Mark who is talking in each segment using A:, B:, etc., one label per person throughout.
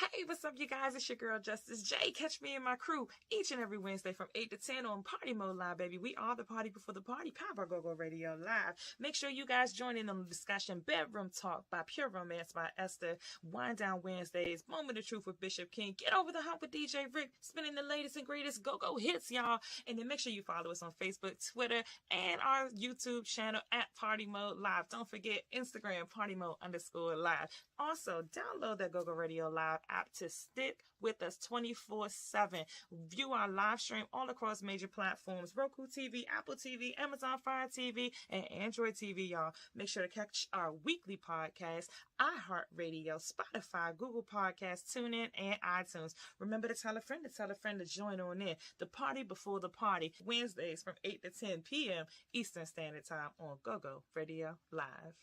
A: Hey, what's up, you guys? It's your girl, Justice J. Catch me and my crew each and every Wednesday from 8 to 10 on Partymode Live, baby. We are the party before the party, powered by Go-Go Radio Live. Make sure you guys join in on the discussion. Bedroom Talk by Pure Romance by Esther. Wind Down Wednesdays. Moment of Truth with Bishop King. Get over the hump with DJ Rick. Spinning the latest and greatest go-go hits, y'all. And then make sure you follow us on Facebook, Twitter, and our YouTube channel at Partymode Live. Don't forget Instagram, Partymode_Live. Also, download that Go-Go Radio Live app to stick with us 24/7. View our live stream all across major platforms: Roku TV, Apple TV, Amazon Fire TV, and Android TV, y'all. Make sure to catch our weekly podcast, iHeartRadio, Spotify, Google Podcasts, TuneIn, and iTunes. Remember to tell a friend to join on in. The party before the party, Wednesdays from 8 to 10 p.m. Eastern Standard Time on Go-Go Radio Live.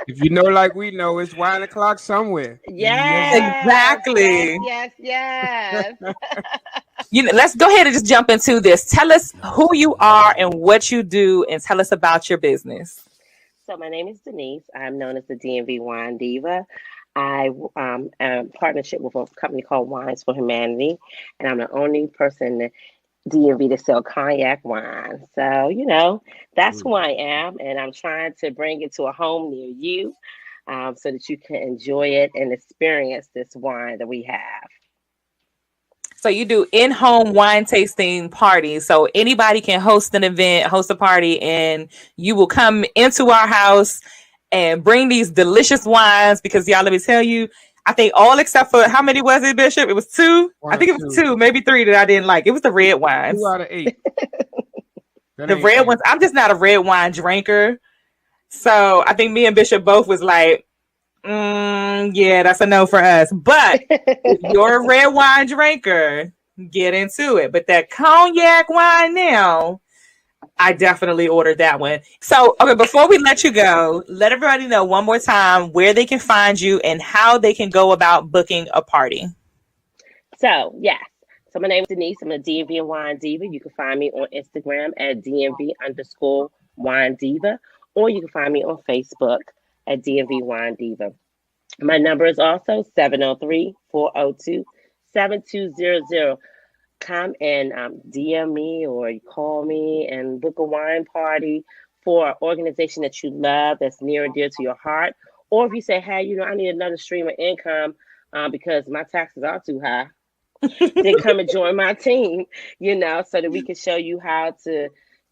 B: If you know like we know, it's wine o'clock somewhere.
C: Yes,
D: exactly.
C: Yes.
D: Let's go ahead and just jump into this. Tell us who you are and what you do, and tell us about your business.
C: So my name is Denise. I'm known as the DMV Wine Diva. I am in partnership with a company called Wines for Humanity, and I'm the only person in the DMV to sell cognac wine. So, that's who I am, and I'm trying to bring it to a home near you so that you can enjoy it and experience this wine that we have.
D: So you do in-home wine tasting parties. So anybody can host an event, host a party, and you will come into our house and bring these delicious wines because, y'all, let me tell you, I think all except for, how many was it, Bishop? It was 2. I think it was 2, maybe 3 that I didn't like. It was the red wines.
B: 2 out of 8.
D: The red ones. I'm just not a red wine drinker. So I think me and Bishop both was like, yeah, that's a no for us. But if you're a red wine drinker, get into it. But that cognac wine now, I definitely ordered that one. So, okay, before we let you go, let everybody know one more time where they can find you and how they can go about booking a party.
C: So, yes. So my name is Denise. I'm a DMV and Wine Diva. You can find me on Instagram at DMV_Wine Diva, or you can find me on Facebook at DMV Wine Diva. My number is also 703-402-7200. Come and DM me or call me and book a wine party for an organization that you love, that's near and dear to your heart. Or if you say, hey, I need another stream of income because my taxes are too high, then come and join my team, so that we can show you how to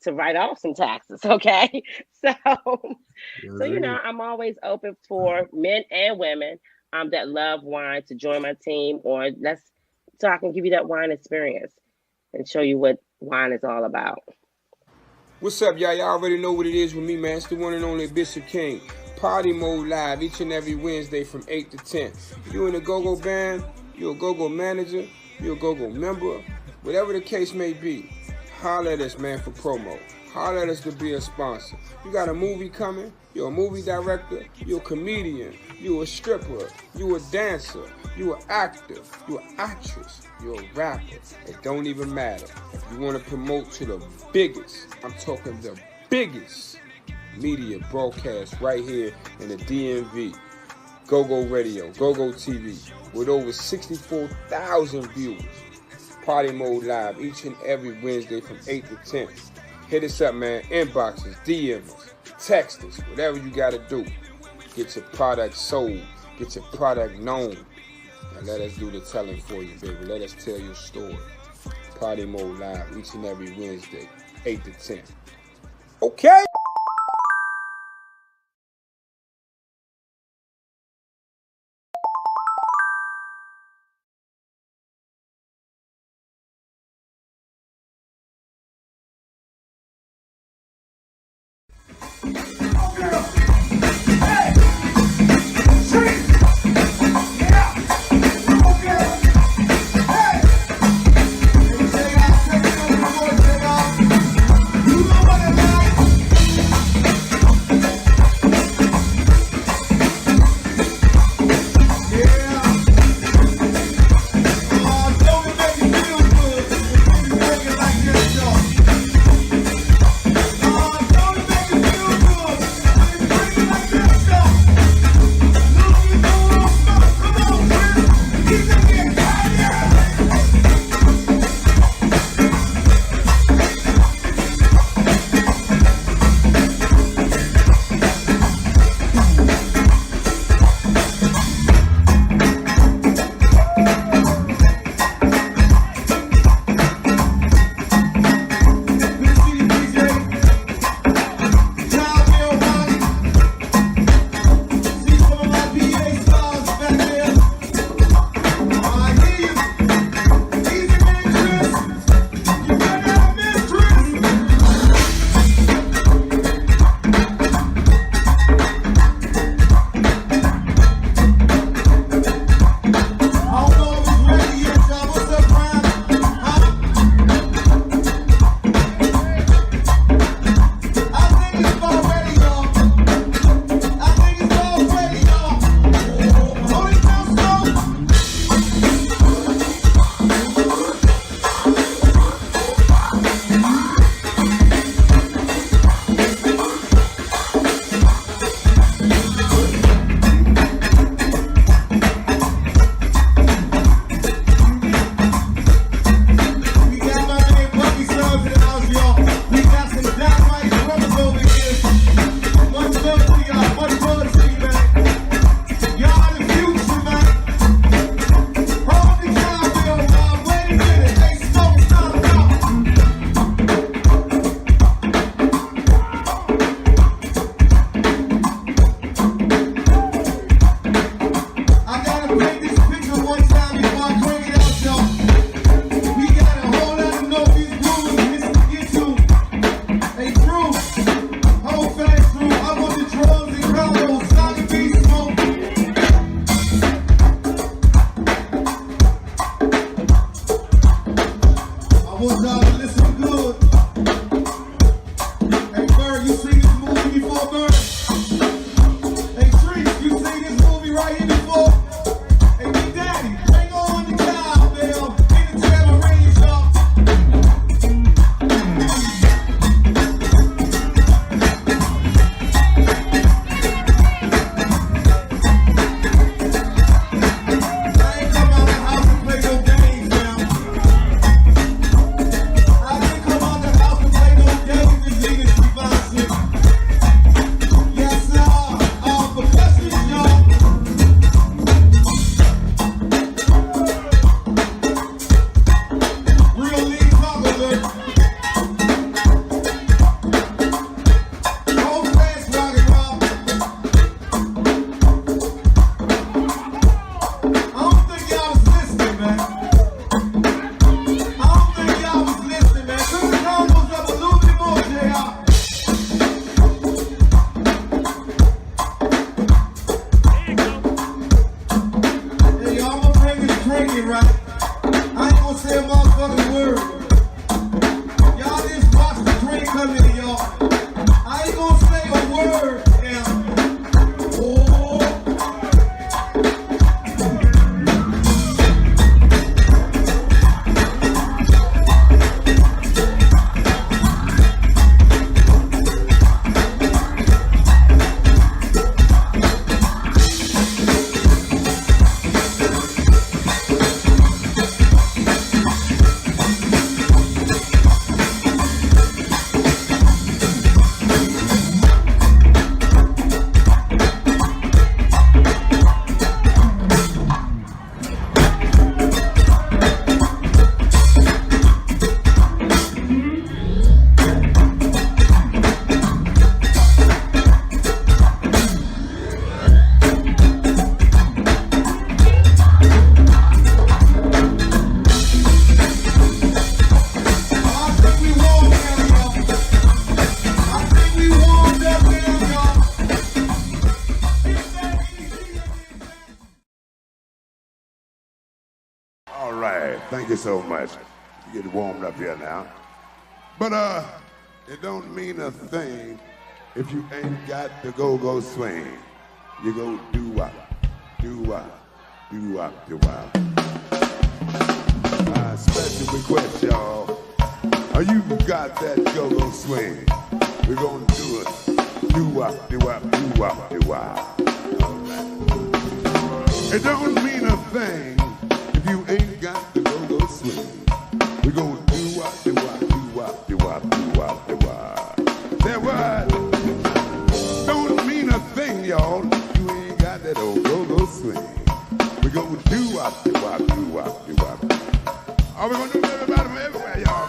C: write off some taxes, okay? So I'm always open for men and women that love wine to join my team, or so I can give you that wine experience and show you what wine is all about.
B: What's up, y'all? Y'all already know what it is with me, man. It's the one and only Bishop King. Partymode Live each and every Wednesday from 8 to 10. You in a go-go band, you're a go-go manager, you're a go-go member, whatever the case may be, holler at us, man, for promo. Holler at us to be a sponsor. You got a movie coming, you're a movie director, you're a comedian, you're a stripper, you're a dancer, you're an actor, you're an actress, you're a rapper. It don't even matter. If you want to promote to the biggest, I'm talking the biggest media broadcast right here in the DMV. Go-Go Radio, Go-Go TV, with over 64,000 viewers. Partymode Live each and every Wednesday from 8 to 10. Hit us up, man. Inboxes, DMs, text us, whatever you got to do. Get your product sold. Get your product known. And let us do the telling for you, baby. Let us tell your story. Partymode Live each and every Wednesday, 8 to 10. Okay?
E: want y'all to listen good. Hey, Bird, you seen this movie before, Bird? Hey, Trees, you seen this movie right here before? Hey, Big Daddy, bring on the cowbell. Hit the tambourine, y'all.
F: Thank you so much. You get warmed up here now. But it don't mean a thing if you ain't got the go-go swing. You go do-wop, do-wop, do-wop, do-wop. Special request, y'all. You got that go-go swing. We're gonna do it. Do-wop, do-wop, do-wop, do-wop. It don't mean a thing if you ain't got the go-go swing. We gon' do-wop, do-wop, do-wop, do-wop, do-wop, do-wop. That what? Don't mean a thing, y'all, if you ain't got that old go-go swing. We gon' do-wop, do-wop, do-wop, do-wop. Are we gonna do it, everybody from everywhere, y'all?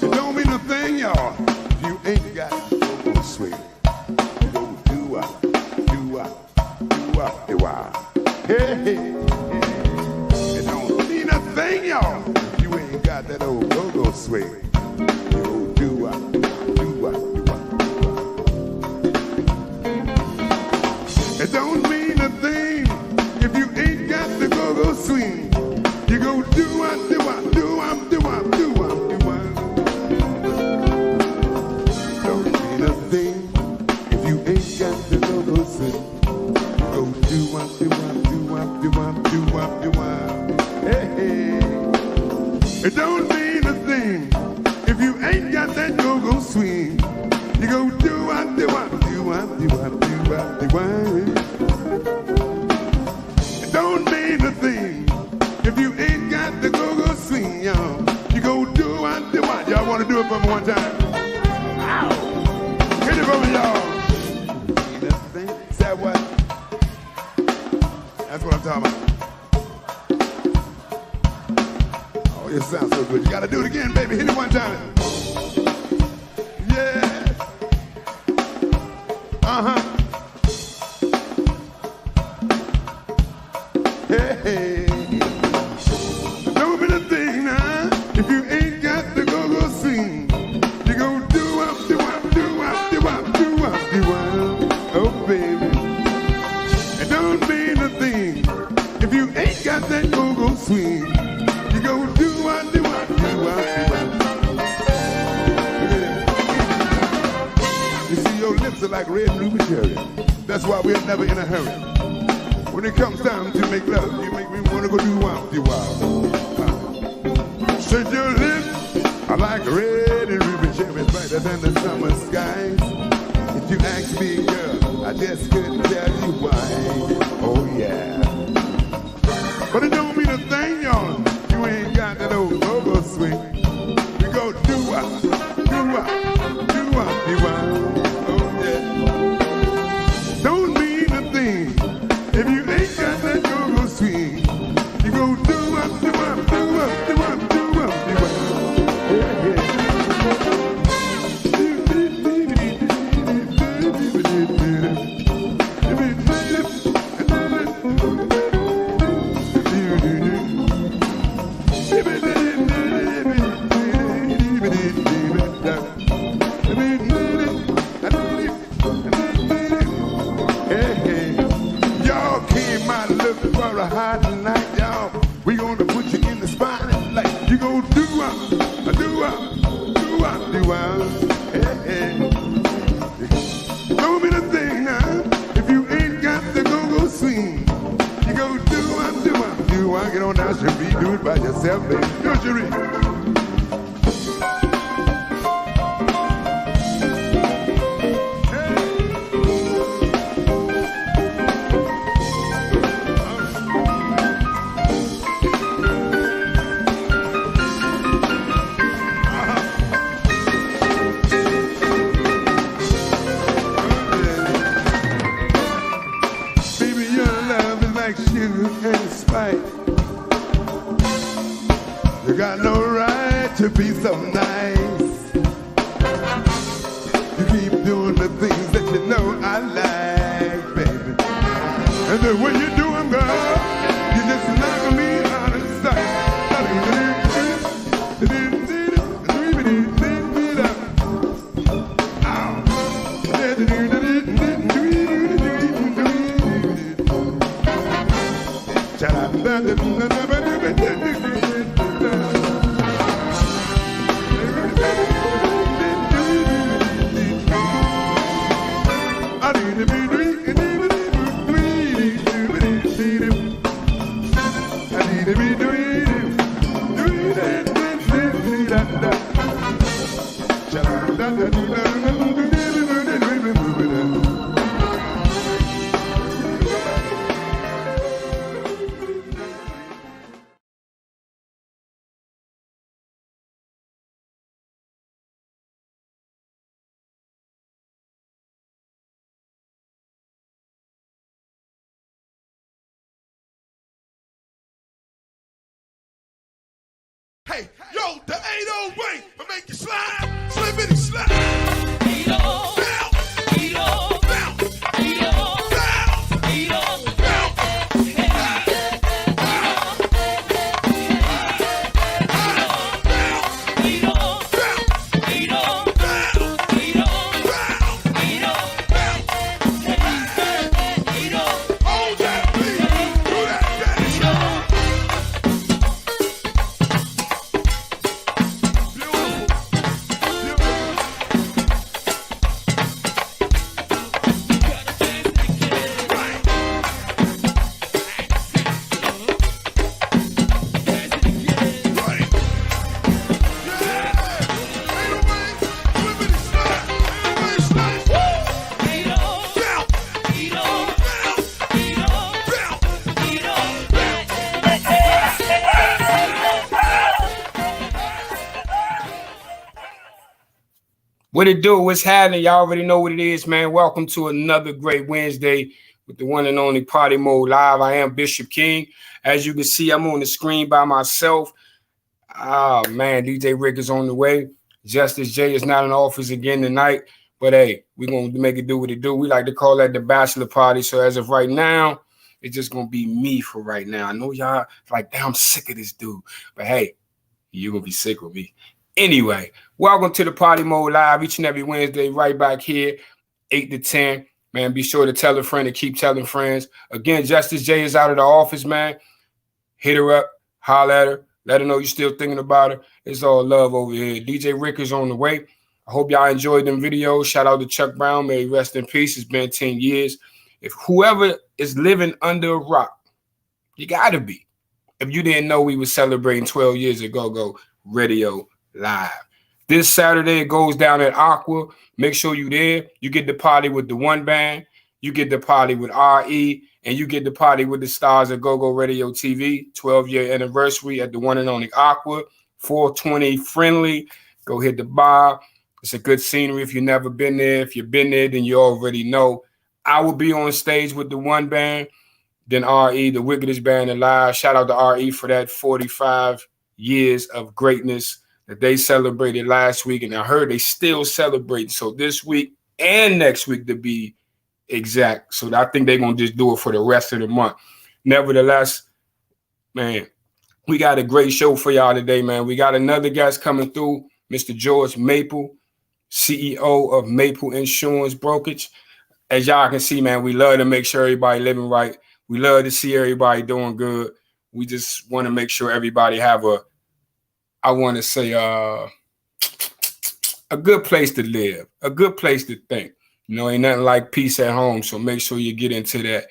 F: It don't mean a thing, y'all, if you ain't got the go-go swing. We gon' do-wop, do-wop, do-wop, do-wop. Hey, hey. Thing, y'all, if you ain't got that old go-go swing. You go do-wop, do-wop, do-wop, do-wop. It don't mean a thing if you ain't got the go-go swing. You go do-wop, do-wop, do-wop, do-wop, do-wop, do-wop. Don't mean a thing if you ain't got the go-go swing. You go do-wop, do-wop, do-wop, do-wop, do-wop, do-wop. Hey. It don't mean a thing if you ain't got that go-go swing. You go do-wop, do-wop, do-wop, do-wop, do-wop, do-wop. It don't mean a thing if you ain't got the go-go swing, y'all. You go do-wop, do-wop. Y'all want to do it for me one time? Ow! Hit it for me, y'all. Ain't a thing. Is that what? That's what I'm talking about. It sounds so good. You gotta do it again, baby. Hit it one time. Yeah. Hey, hey. Don't be the thing now. If you ain't got the go-go swing, you go do-wop, do-wop, do-wop, do-wop, do-wop, do-wop. Oh, baby. It don't mean a thing if you ain't got that go-go swing. You go do-wop, do-wop, do-wop. like red ruby cherry. That's why we're never in a hurry. When it comes time to make love, you make me wanna go do wild, do wild. Since your lips are like red and ruby cherry, brighter than the summer skies. If you ask me, girl, I just couldn't tell you why. Oh yeah. But it don't mean a thing, y'all. You ain't got that old go-go swing. We go do-wop, do-wop, do-wop, do-wop. Oh yeah. Don't mean a thing if you ain't got that go-go swing. You go do-wop, do-wop, do-wop, do-wop, do-wop, do-wop. Yeah, yeah. For a hot night, y'all, we gonna put you in the spotlight. You go do-wop, do-wop, do-wop, do-wop. Hey, hey. Don't be the thing now, if you ain't got the go-go swing. You go do-wop, do-wop, do-wop. Get on down, Cherie, do it by yourself, baby. Go, Cherie. You got no right to be so nice. You keep doing the things that you know I like, baby. And the way you do them, girl, you just knock me out of sight. Hey, yo, the 808 will make you slide, slip it and slide. Bounce, bounce, bounce,
B: What it do? What's happening? Y'all already know what it is, man. Welcome to another great Wednesday with the one and only Party Mode Live. I am Bishop King. As you can see, I'm on the screen by myself. Ah, man, DJ Rick is on the way. Justice J is not in office again tonight. But, hey, we're going to make it do what it do. We like to call that the bachelor party. So as of right now, it's just going to be me for right now. I know y'all like, damn, I'm sick of this dude. But, hey, you're going to be sick with me. Anyway, welcome to the Party Mode Live each and every Wednesday right back here, 8 to 10. Man, be sure to tell a friend and keep telling friends. Again, Justice J is out of the office, man. Hit her up, holler at her, let her know you're still thinking about her. It's all love over here. DJ Rick is on the way. I hope y'all enjoyed them videos. Shout out to Chuck Brown. May he rest in peace. It's been 10 years. If whoever is living under a rock, you got to be. If you didn't know we were celebrating 12 years of Go-Go Radio Live. This Saturday, it goes down at Aqua. Make sure you there. You get the party with the one band. You get the party with RE. And you get the party with the stars of Go-Go Radio TV. 12-year anniversary at the one and only Aqua. 420 friendly. Go hit the bar. It's a good scenery if you've never been there. If you've been there, then you already know. I will be on stage with the one band. Then RE, the wickedest band alive. Shout out to RE for that 45 years of greatness that they celebrated last week. And I heard they still celebrate. So this week and next week to be exact. So I think they're going to just do it for the rest of the month. Nevertheless, man, we got a great show for y'all today, man. We got another guest coming through, Mr. George Maple, CEO of Maple Insurance Brokerage. As y'all can see, man, we love to make sure everybody living right. We love to see everybody doing good. We just want to make sure everybody have a good place to live, a good place to think. You know, ain't nothing like peace at home, so make sure you get into that.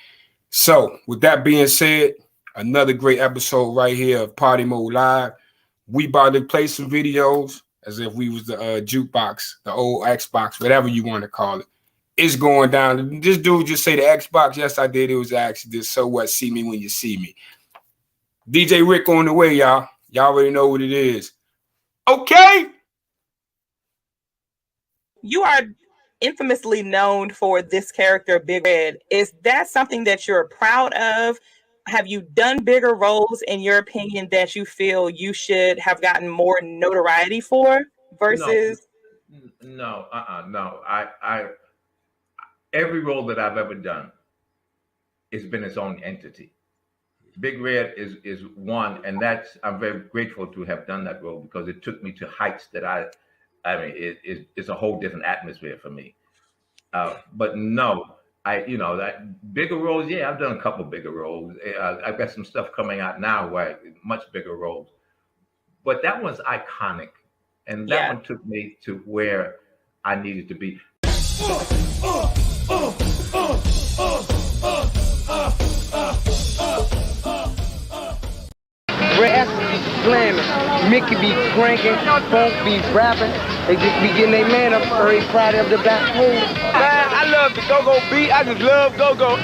B: So, with that being said, another great episode right here of Partymode Live. We about to play some videos as if we was the jukebox, the old Xbox, whatever you want to call it. It's going down. This dude just say the Xbox. Yes, I did. It was actually this. So what? See me when you see me. DJ Rick on the way, y'all. Y'all already know what it is. Okay.
D: You are infamously known for this character, Big Red. Is that something that you're proud of? Have you done bigger roles, in your opinion, that you feel you should have gotten more notoriety for versus?
G: No. I every role that I've ever done, it's been its own entity. Big Red is one, and I'm very grateful to have done that role because it took me to heights that it's a whole different atmosphere for me. But no, that bigger roles. Yeah, I've done a couple bigger roles. I've got some stuff coming out now where much bigger roles, but that one's iconic, and that one took me to where I needed to be.
H: Red be slamming, Mickey be cranking, Funk be rapping. They just be getting their man up early Friday of the back home. Man, I love the go-go beat. I just love go-go.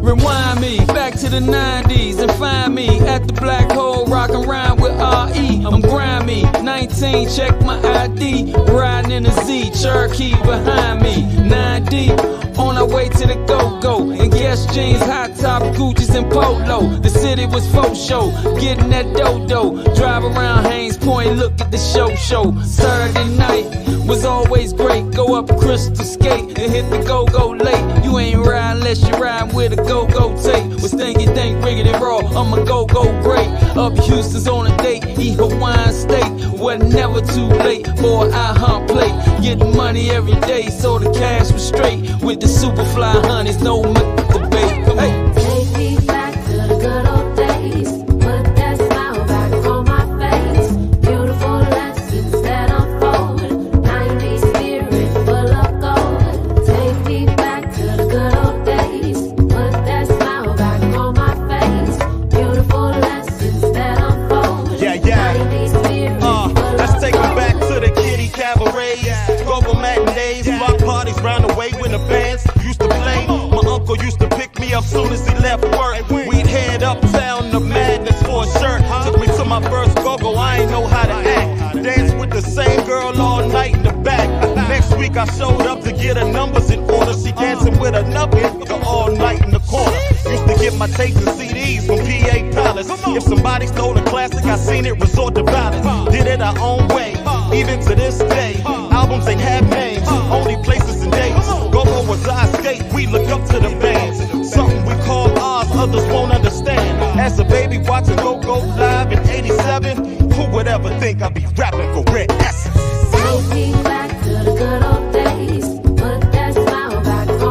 I: Rewind me back to the 90s and find me at the black hole rockin' around with RE. I'm grimy, 19, check my ID. Riding in a Z, Cherokee behind me. 9D, on our way to the go-go. And Guess jeans, hot top, Gucci's and Polo. The city was faux show, getting that dodo. Drive around Haynes Point, look at the show. Saturday night was always great. Go up Crystal Skate and hit the go-go late. You ain't ride unless you ride with a go-go tape. With stinky think, riggedy raw, I'm a go-go great. Up Houston's on a date, eat Hawaiian steak. Was never too late, boy, I hunt plate. Getting money every day, so the cash was straight. With the Superfly honeys, no debate. Come on.
J: Take me back to the good old days. Put that smile back on my face. Beautiful lessons that unfold. 90s spirit full of gold. Take me back to the good old days. Put that smile back on my face. Beautiful lessons that unfold.
K: Yeah.
J: 90s spirit full
K: Let's
J: of
K: take it
J: gold.
K: back to the kitty cabarets. Go matinees, block parties round the way when the bands used to play. My uncle used to pick me up soon as he left work. We'd head uptown to Madness for a shirt. Took me to my first go-go, I ain't know how to act. Danced with the same girl all night in the back. Next week I showed up to get her numbers in order. She dancing with another nigga all night in the corner. Used to get my tapes and CDs from PA Palace. If somebody stole a classic, I seen it resort to violence. Did it our own way, even to this day. Albums ain't have names, only places and dates. Go-go was our escape, we look up to the bands. Something we call ours, others won't understand. As a baby watching Go-Go live in 87, who would ever think I'd be rapping for Red Essence?
J: Take me back to the good old days. Put that smile back on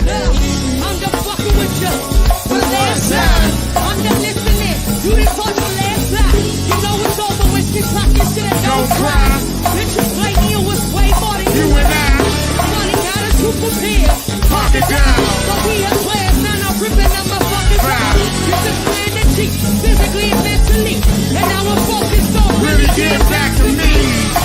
J: I'm just fucking with you for the last time. I'm just listening. You didn't talk the last time. You know it's over when she talking shit and don't cry. Bitch, you play me, it was way more than you and I. Money got us to prepare. Pocket down. So we are players, now I'm ripping up my fucking ride. You just playing the cheek, physically and mentally. And now I'm focused on really getting back to me.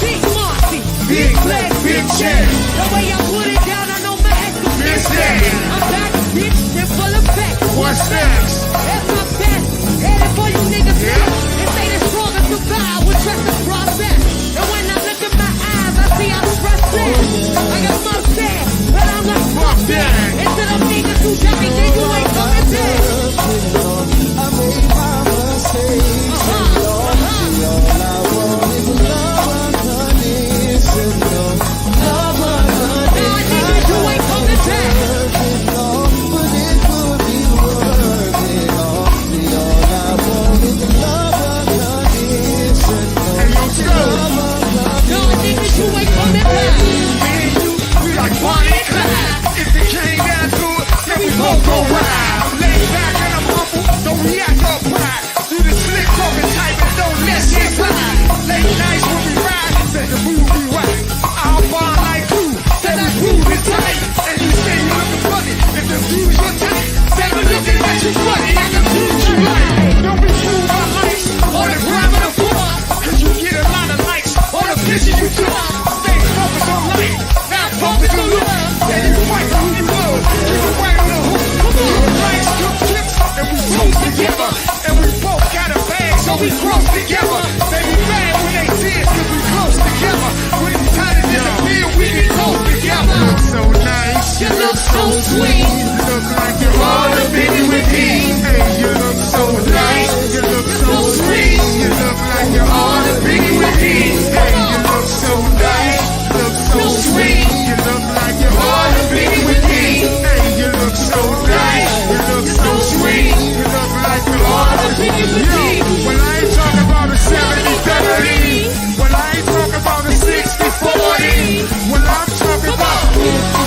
J: Big Marcy, big flex, big check. The way I put it down, I know my ex will miss that. I'm back, bitch, and full of facts. What's next? That's my best. Headed for you niggas now. They say the stronger survive with trust the process. And when I look in my eyes, I see I'm stressed out. I got my sad, but I'm like, fuck that. Instead of niggas who got me, then you ain't coming back. I made my mistake. We close together. They be mad when they see us cause we close together. When it's tighter than the field, we get close together. You look so nice, you look so sweet. You look like you're all the baby with me. Hey, you look so nice, you look so sweet. You look like you're all the baby with me. Hey, you look so nice, you look so sweet. You look like you're all the baby with me. Hey, you look so nice, you look so sweet. You look like you're all the baby with me. Well, I ain't talking about a 70-30. Well, I ain't talking about a 60-40. Well, I'm talking about yeah.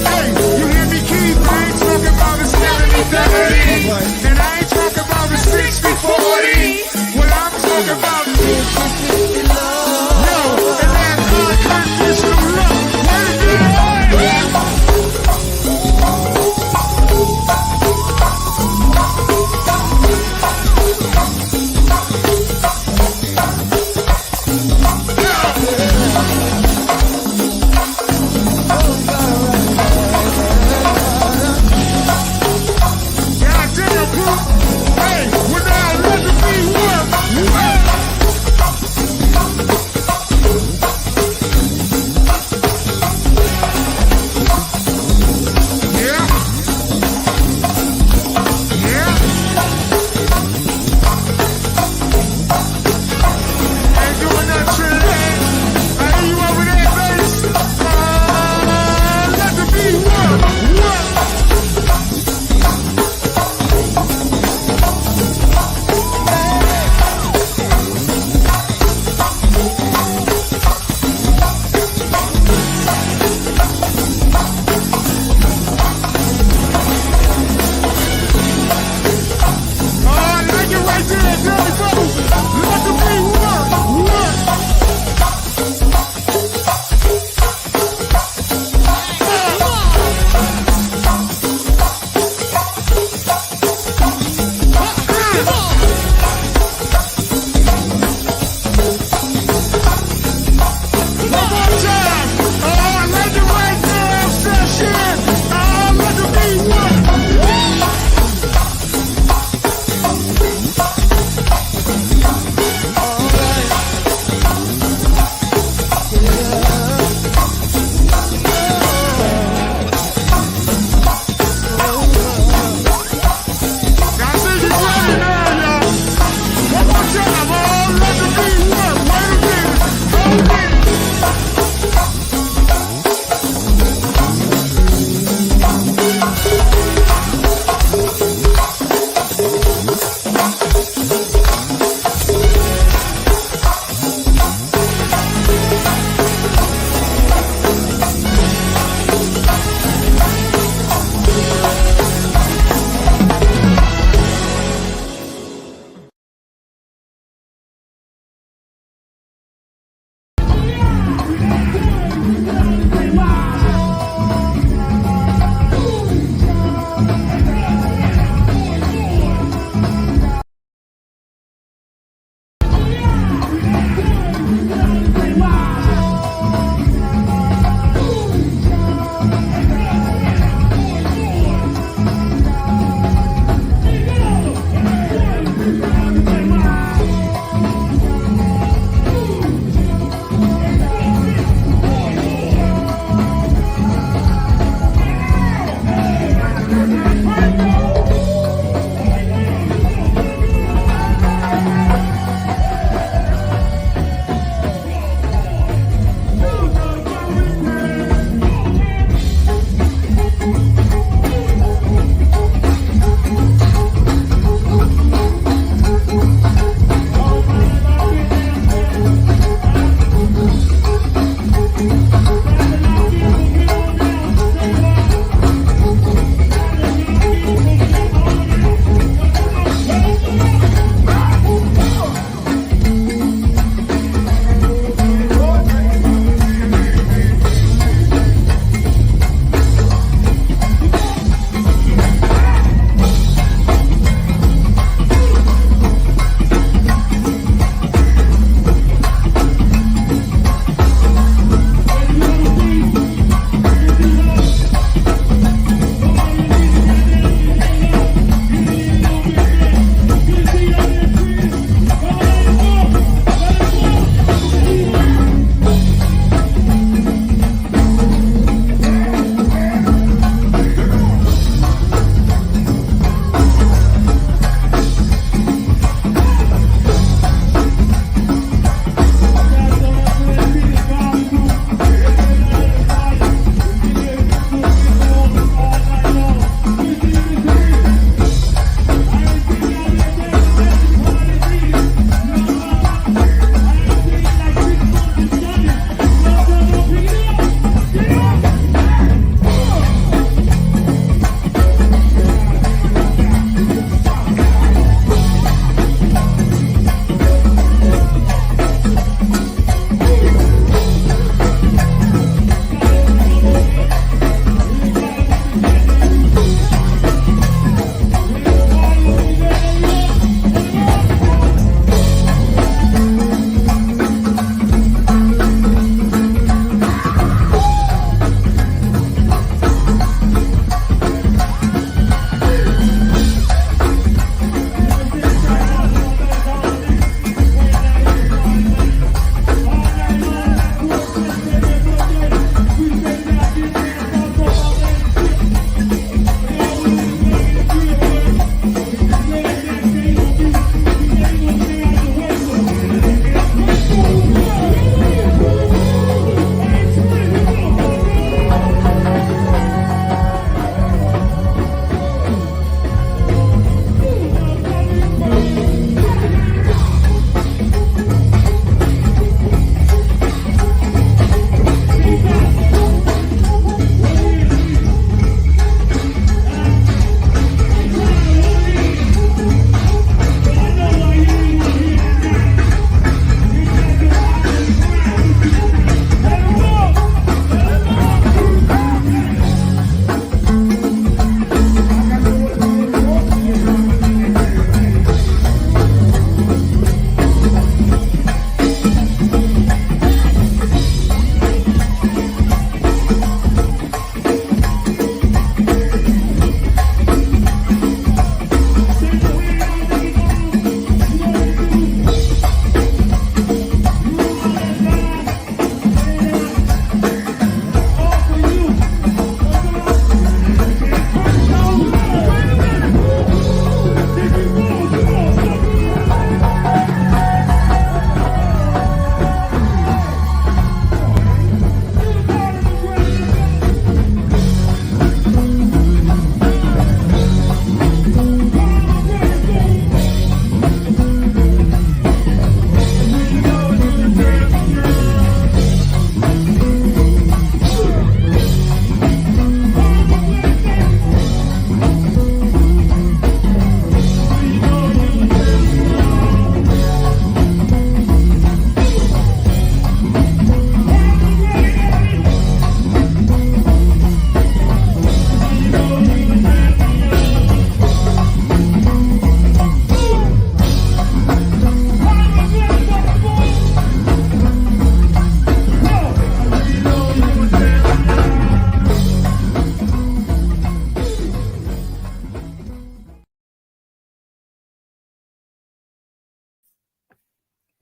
J: Hey,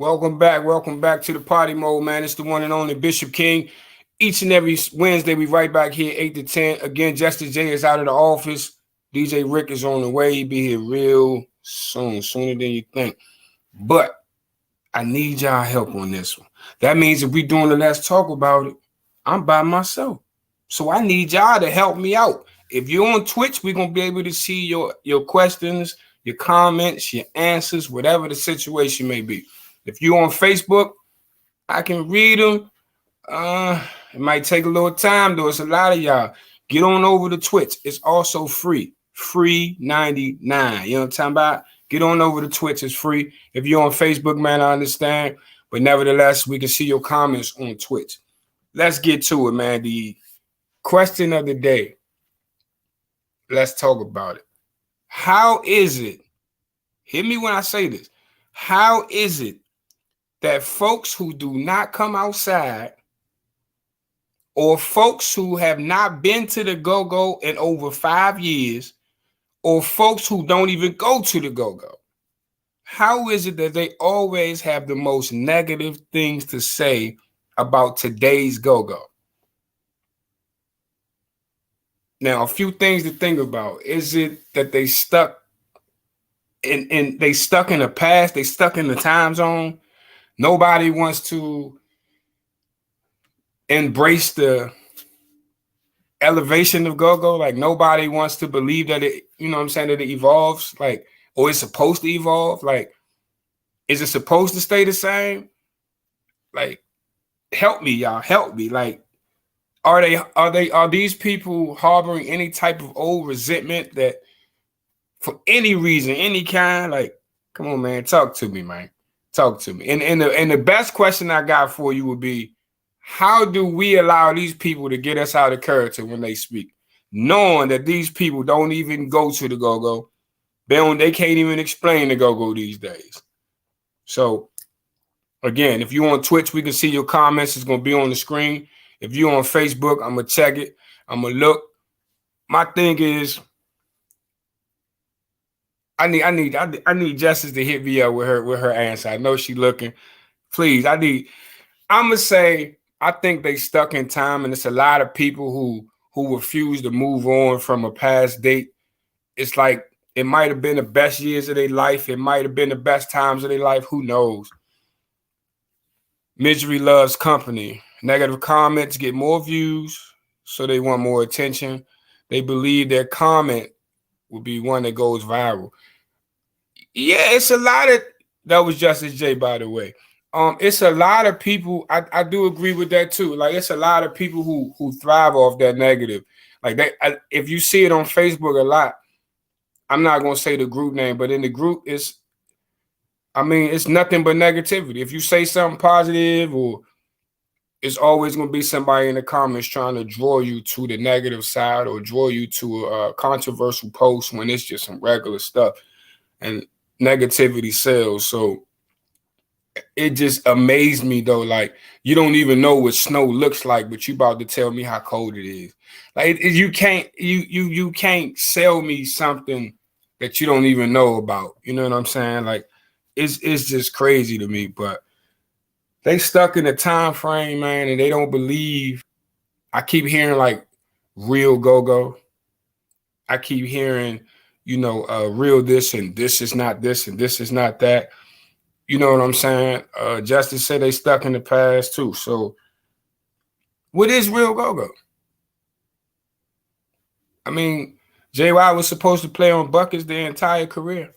B: Welcome back to the Party Mode, man. It's the one and only Bishop King. Each and every Wednesday, we right back here, 8 to 10. Again, Justice J is out of the office. DJ Rick is on the way. He'll be here real soon, sooner than you think. But I need y'all help on this one. That means if we doing the Let's Talk About It, I'm by myself. So I need y'all to help me out. If you're on Twitch, we're going to be able to see your questions, your comments, your answers, whatever the situation may be. If you're on Facebook, I can read them. It might take a little time, though. It's a lot of y'all. Get on over to Twitch. It's also free. Free 99. You know what I'm talking about? Get on over to Twitch. It's free. If you're on Facebook, man, I understand. But nevertheless, we can see your comments on Twitch. Let's get to it, man. The question of the day. Let's talk about it. How is it? Hear me when I say this. How is it that folks who do not come outside or folks who have not been to the go-go in over 5 years or folks who don't even go to the go-go, how is it that they always have the most negative things to say about today's go-go? Now, a few things to think about. Is it that they stuck in the past? They stuck in the time zone? Nobody wants to embrace the elevation of go-go. Like, nobody wants to believe that it, you know what I'm saying, that it evolves, like, or it's supposed to evolve. Like, is it supposed to stay the same? Like, help me, y'all. Help me. Like, are these people harboring any type of old resentment that for any reason, any kind? Like, come on, man, talk to me, man. Talk to me. And the best question I got for you would be, how do we allow these people to get us out of character when they speak, knowing that these people don't even go to the go-go? They can't even explain the go-go these days. So, again, if you're on Twitch, we can see your comments. It's going to be on the screen. If you're on Facebook, I'm going to check it. I'm going to look. My thing is, I need Justice to hit me up with her answer. I know she looking. Please, I'm gonna say I think they stuck in time, and it's a lot of people who refuse to move on from a past date. It's like it might have been the best years of their life. It might have been the best times of their life. Who knows? Misery loves company. Negative comments get more views, so they want more attention. They believe their comment will be one that goes viral. Yeah, it's a lot of, that was Justice J, by the way. It's a lot of people. I do agree with that too. Like, it's a lot of people who thrive off that negative. Like, if you see it on Facebook a lot, I'm not gonna say the group name, but in the group, it's nothing but negativity. If you say something positive, or it's always gonna be somebody in the comments trying to draw you to the negative side or draw you to a controversial post when it's just some regular stuff. And negativity sells. So it just amazed me, though. Like, you don't even know what snow looks like, but you about to tell me how cold it is. Like, you can't sell me something that you don't even know about. You know what I'm saying? Like, it's just crazy to me. But they stuck in a time frame, man, and they don't believe. I keep hearing like real go-go. I keep hearing, real this, and this is not this, and this is not that. You know what I'm saying? Justice said they stuck in the past too. So what is real go-go? I mean, JY was supposed to play on buckets their entire career.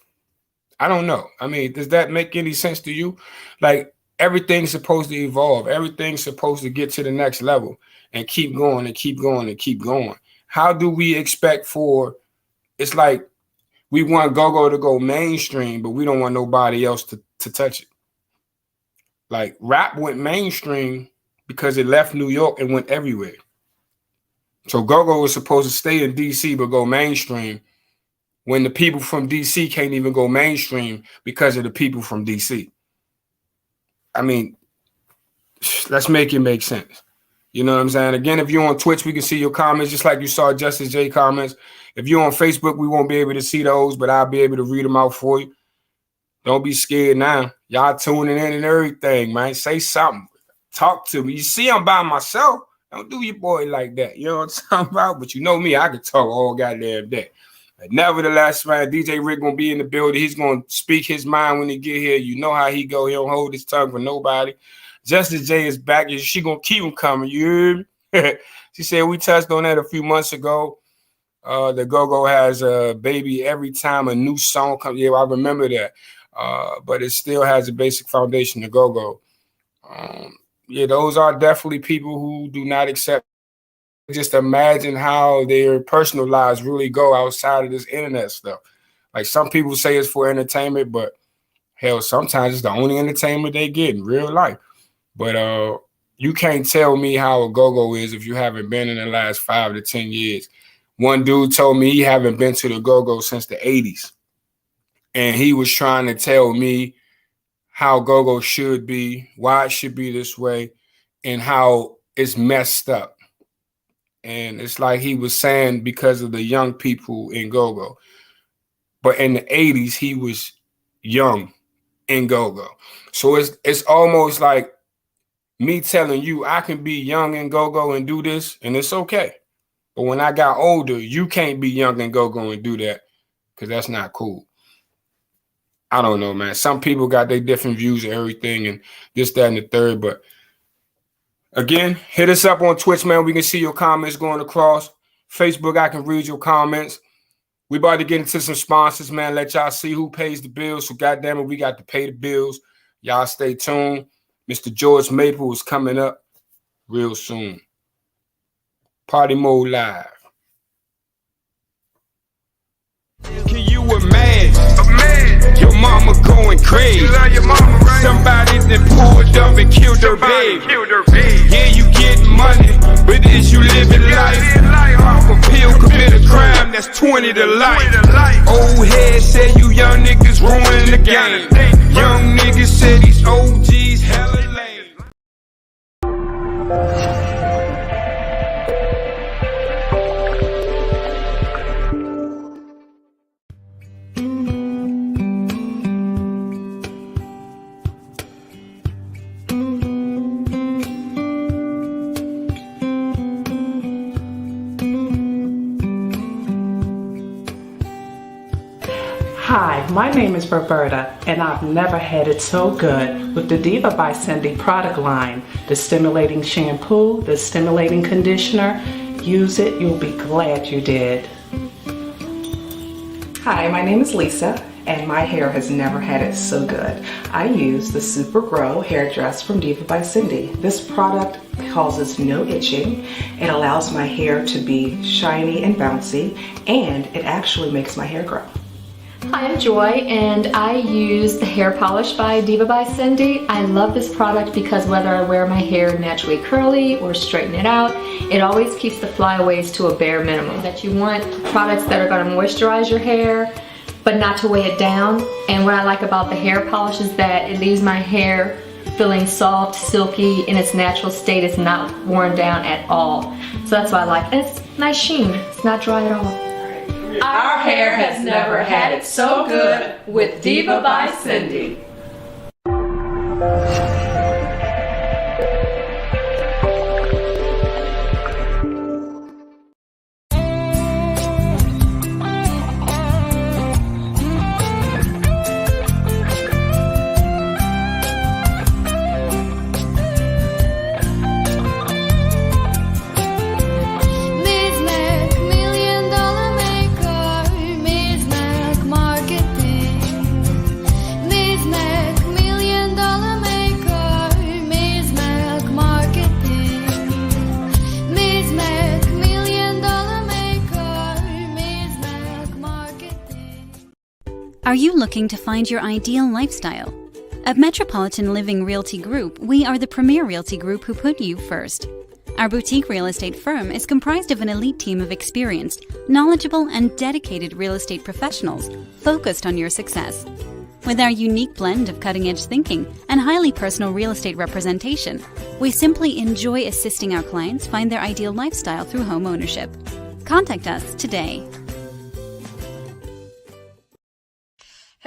B: I don't know. I mean, does that make any sense to you? Like, everything's supposed to evolve. Everything's supposed to get to the next level and keep going and keep going and keep going. How do we expect it's like we want go-go to go mainstream, but we don't want nobody else to touch it. Like, rap went mainstream because it left New York and went everywhere. So go-go was supposed to stay in DC but go mainstream, when the people from DC can't even go mainstream because of the people from DC. I mean, let's make it make sense. You know what I'm saying? Again, if you're on Twitch, we can see your comments, just like you saw Justice J comments. If you're on Facebook, we won't be able to see those, but I'll be able to read them out for you. Don't be scared now. Y'all tuning in and everything, man. Say something. Talk to me. You see, I'm by myself. Don't do your boy like that. You know what I'm talking about? But you know me, I can talk all goddamn day. But nevertheless, man, DJ Rick gonna be in the building. He's gonna speak his mind when he get here. You know how he go. He don't hold his tongue for nobody. Justice J is back. She gonna keep him coming. You hear me? She said we touched on that a few months ago. The Go-Go has a baby every time a new song comes. Yeah, I remember that. But it still has a basic foundation to Go-Go. Yeah, those are definitely people who do not accept. Just imagine how their personal lives really go outside of this internet stuff. Like some people say it's for entertainment, but hell, sometimes it's the only entertainment they get in real life. But you can't tell me how a Go-Go is if you haven't been in the last 5 to 10 years. One dude told me he haven't been to the Go-Go since the 80s. And he was trying to tell me how Go-Go should be, why it should be this way, and how it's messed up. And it's like he was saying because of the young people in Go-Go. But in the 80s, he was young in Go-Go. So it's almost like me telling you I can be young in Go-Go and do this, and it's okay. But when I got older, you can't be young in Go-Go and do that because that's not cool. I don't know, man. Some people got their different views of everything and this, that, and the third. But again, hit us up on Twitch, man. We can see your comments going across. Facebook, I can read your comments. We about to get into some sponsors, man. Let y'all see who pays the bills. So goddamn it, we got to pay the bills. Y'all stay tuned. Mr. George Maple is coming up real soon. Partymode Live.
L: Can you imagine your mama going crazy? You love your mama, right? Somebody that pulled up and killed her baby. Yeah, you getting money, but is you living life? Off a pill, commit a crime, that's 20 to life. Old head said you young niggas ruining the game. Young niggas said these OGs hella lame.
M: Hi, my name is Roberta, and I've never had it so good with the Diva by Cindy product line. The stimulating shampoo, the stimulating conditioner. Use it, you'll be glad you did. Hi, my name is Lisa, and my hair has never had it so good. I use the Super Grow Hair Dress from Diva by Cindy. This product causes no itching. It allows my hair to be shiny and bouncy, and it actually makes my hair grow.
N: Hi, I'm Joy, and I use the hair polish by Diva by Cindy. I love this product because whether I wear my hair naturally curly or straighten it out, it always keeps the flyaways to a bare minimum. That you want products that are going to moisturize your hair, but not to weigh it down. And what I like about the hair polish is that it leaves my hair feeling soft, silky, in its natural state. It's not worn down at all. So that's why I like it. And it's nice sheen. It's not dry at all.
M: Our hair has never had it so good with Diva by Cindy.
O: Are you looking to find your ideal lifestyle? At Metropolitan Living Realty Group, we are the premier realty group who put you first. Our boutique real estate firm is comprised of an elite team of experienced, knowledgeable, and dedicated real estate professionals focused on your success. With our unique blend of cutting-edge thinking and highly personal real estate representation, we simply enjoy assisting our clients find their ideal lifestyle through home ownership. Contact us today.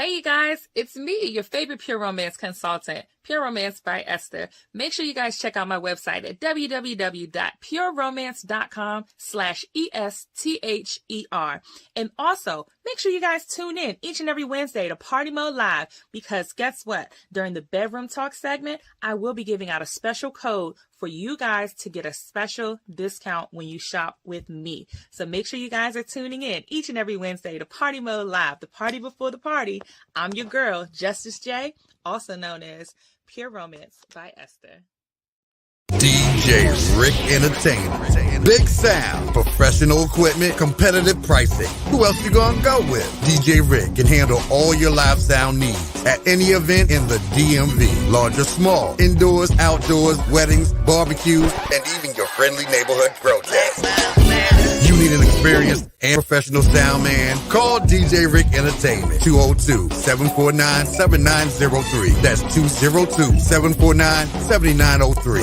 A: Hey, you guys, it's me, your favorite Pure Romance consultant, Pure Romance by Esther. Make sure you guys check out my website at www.pureromance.com/ESTHER. And also, make sure you guys tune in each and every Wednesday to Party Mode Live, because guess what? During the Bedroom Talk segment, I will be giving out a special code for you guys to get a special discount when you shop with me. So make sure you guys are tuning in each and every Wednesday to Party Mode Live, the party before the party. I'm your girl, Justice J, also known as Pure Romance by Esther.
P: DJ Rick Entertainment. Big sound, professional equipment, competitive pricing. Who else you gonna go with? DJ Rick can handle all your live sound needs at any event in the DMV. Large or small, indoors, outdoors, weddings, barbecues, and even your friendly neighborhood protest. You need an experienced and professional sound man? Call DJ Rick Entertainment. 202-749-7903. That's 202-749-7903.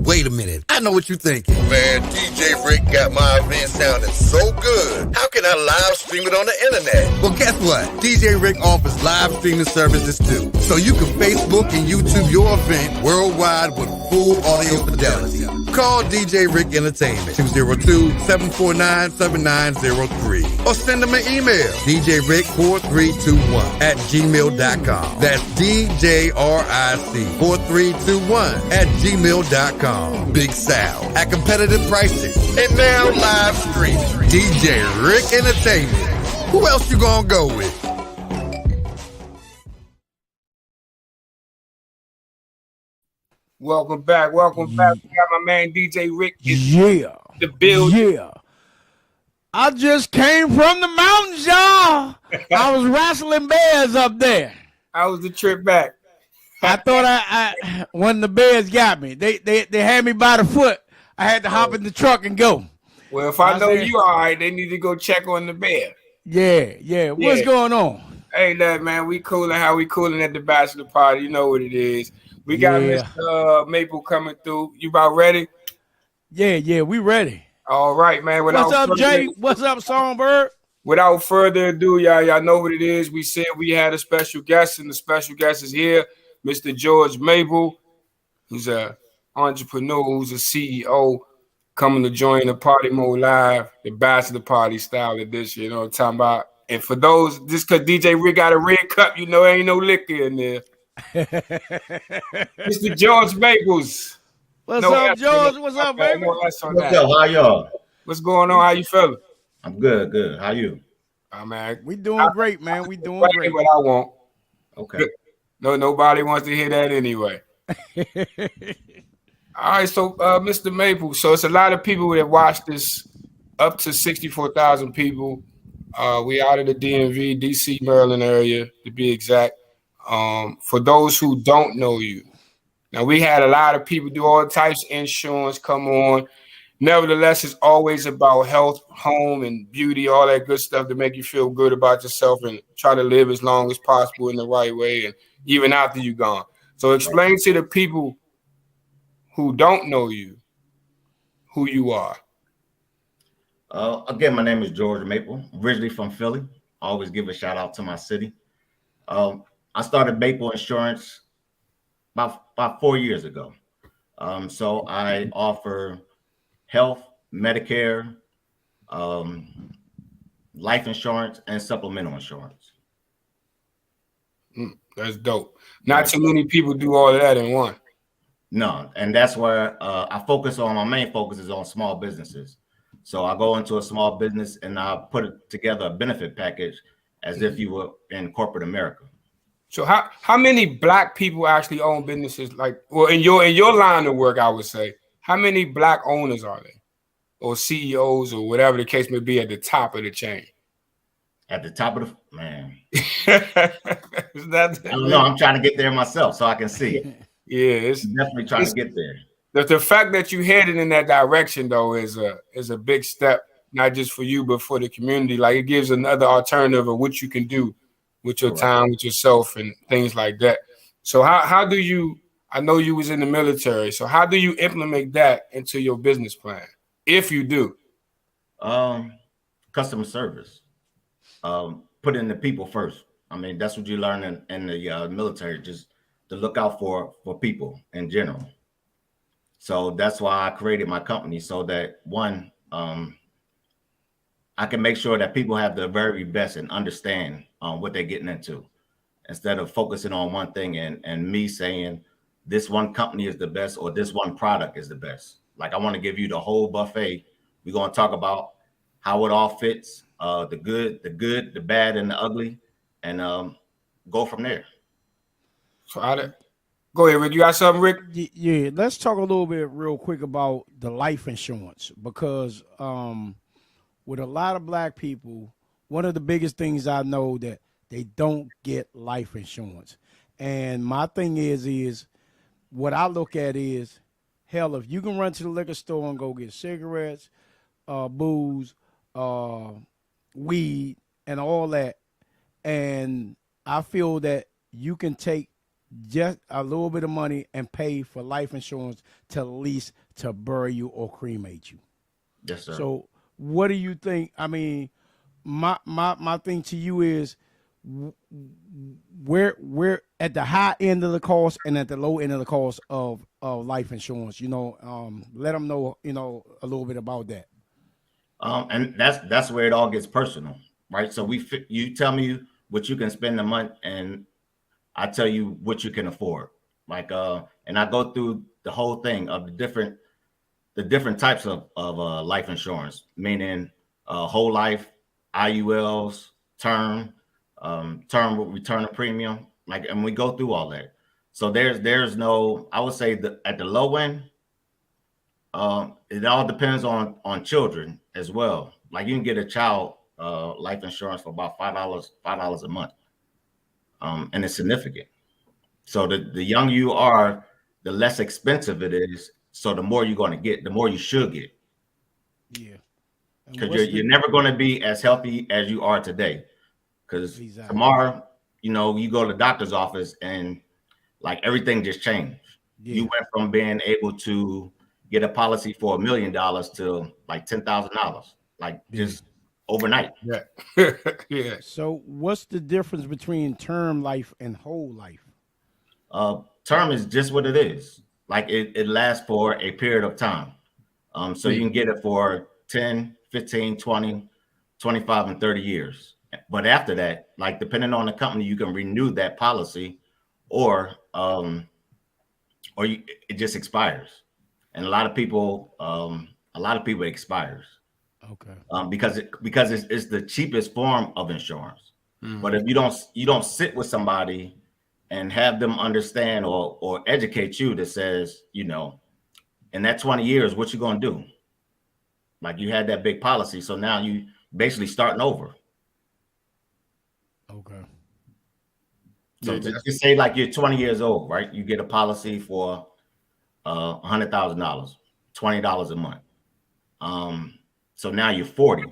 P: Wait a minute. I know what you're thinking. Man, DJ Rick got my event sounding so good. How can I live stream it on the internet? Well, guess what? DJ Rick offers live streaming services too. So you can Facebook and YouTube your event worldwide with full audio fidelity. Call DJ Rick Entertainment. 202-749-7903. Or send them an email. DJRick4321@gmail.com. That's DJRIC4321@gmail.com. Big sound at competitive pricing. And now live streaming. DJ Rick Entertainment. Who else you gonna go with?
B: Welcome back. We got my man DJ Rick.
L: Yeah.
B: The building.
L: Yeah. I just came from the mountains, y'all. I was wrestling bears up there.
B: How was the trip back?
L: I thought I when the bears got me, they had me by the foot. I had to hop in the truck and go.
B: Well, if I know you all right, they need to go check on the bear.
L: Yeah. What's going on?
B: Hey, man, we cooling. How we cooling at the bachelor party? You know what it is. We got Mr. Maple coming through. You about ready?
L: Yeah, we ready.
B: All right, man.
L: What's up, Jay? What's up, Songbird?
B: Without further ado, y'all know what it is. We said we had a special guest, and the special guest is here, Mr. George Maple, who's an entrepreneur, who's a CEO, coming to join the Party Mode Live, the bachelor party style edition. You know what I'm talking about? And for those, just because DJ Rick got a red cup, you know, ain't no liquor in there. Mr. George Maples.
L: What's up, George? What's up, baby?
Q: What's up? How y'all?
B: What's going on? How you feeling?
Q: I'm good. How you?
B: Man,
L: we doing great, man. We doing great.
B: What I want.
Q: Okay.
B: No, nobody wants to hear that anyway. All right, so Mr. Maple, so it's a lot of people that watch this, up to 64,000 people. We out of the DMV, DC, Maryland area, to be exact. For those who don't know you, now we had a lot of people do all types of insurance come on. Nevertheless, it's always about health, home, and beauty, all that good stuff to make you feel good about yourself and try to live as long as possible in the right way, and even after you're gone. So explain to the people who don't know you who you are.
Q: Again, my name is George Maple, originally from Philly. I always give a shout out to my city. I started Maple Insurance about 4 years ago. So I offer health, Medicare, life insurance, and supplemental insurance.
B: That's dope. Not too many people do all of that in one.
Q: No, and that's where I focus on. My main focus is on small businesses. So I go into a small business and I put together a benefit package as if you were in corporate America.
B: So how many Black people actually own businesses? Like, well, in your line of work, I would say, how many Black owners are there, or CEOs, or whatever the case may be, at the top of the chain?
Q: At the top of the man. I don't know. I'm trying to get there myself so I can see.
B: Yeah, it's
Q: definitely trying to get there.
B: The fact that you headed in that direction, though, is a big step, not just for you, but for the community. Like, it gives another alternative of what you can do with your time, with yourself, and things like that. So how do you, I know you was in the military, so how do you implement that into your business plan, if you do?
Q: Customer service. Put in the people first. I mean, that's what you learn in the military, just to look out for people in general. So that's why I created my company, so that one, I can make sure that people have the very best and understand what they're getting into, instead of focusing on one thing and me saying this one company is the best or this one product is the best. Like, I want to give you the whole buffet. We're going to talk about how it all fits, the good, the bad, and the ugly, and go from there.
B: So go ahead, Rick. You got something, Rick?
R: Yeah, let's talk a little bit real quick about the life insurance, because with a lot of black people, one of the biggest things I know that they don't get life insurance. And my thing is what I look at is, hell, if you can run to the liquor store and go get cigarettes, booze, weed, and all that, and I feel that you can take just a little bit of money and pay for life insurance to at least to bury you or cremate you.
Q: Yes, sir.
R: So what do you think? I mean, my thing to you is, we're at the high end of the cost and at the low end of the cost of life insurance. Let them know, a little bit about that.
Q: And that's where it all gets personal, right? So you tell me what you can spend the month, and I tell you what you can afford. Like, and I go through the whole thing of the different types of life insurance, meaning whole life, IULs, term with return of premium, like, and we go through all that. So there's no, I would say that at the low end, it all depends on children as well. Like, you can get a child life insurance for about $5 a month, and it's significant. So the younger you are, the less expensive it is. So the more you're going to get, the more you should get.
R: Yeah.
Q: Because you're never going to be as healthy as you are today. Because tomorrow, you go to the doctor's office and like everything just changed. Yeah. You went from being able to get a policy for $1 million to like $10,000, like just overnight.
B: Yeah. Yeah.
R: So what's the difference between term life and whole life?
Q: Term is just what it is. Like, it lasts for a period of time. So you can get it for 10, 15, 20, 25, and 30 years. But after that, like, depending on the company, you can renew that policy, or it just expires. And a lot of people it expires.
R: Okay.
Q: Because it's the cheapest form of insurance. Mm-hmm. But if you don't sit with somebody and have them understand or educate you that says, in that 20 years, what you going to do? Like, you had that big policy, so now you basically starting over.
R: Okay.
Q: So just say like you're 20 years old, right? You get a policy for $100,000, $20 a month. So now you're 40.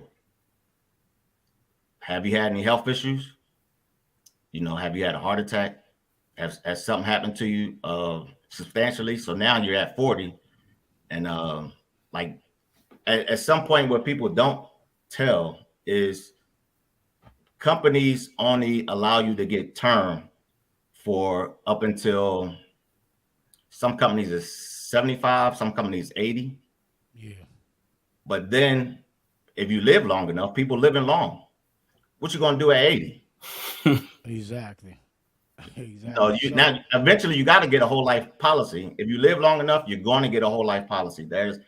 Q: Have you had any health issues? Have you had a heart attack? Has something happened to you substantially? So now you're at 40, and like at some point, what people don't tell is companies only allow you to get term for up until, some companies is 75, some companies 80.
R: Yeah.
Q: But then if you live long enough, people living long, what you gonna do at 80?
R: Exactly.
Q: Now eventually you got to get a whole life policy. If you live long enough, you're going to get a whole life policy. There's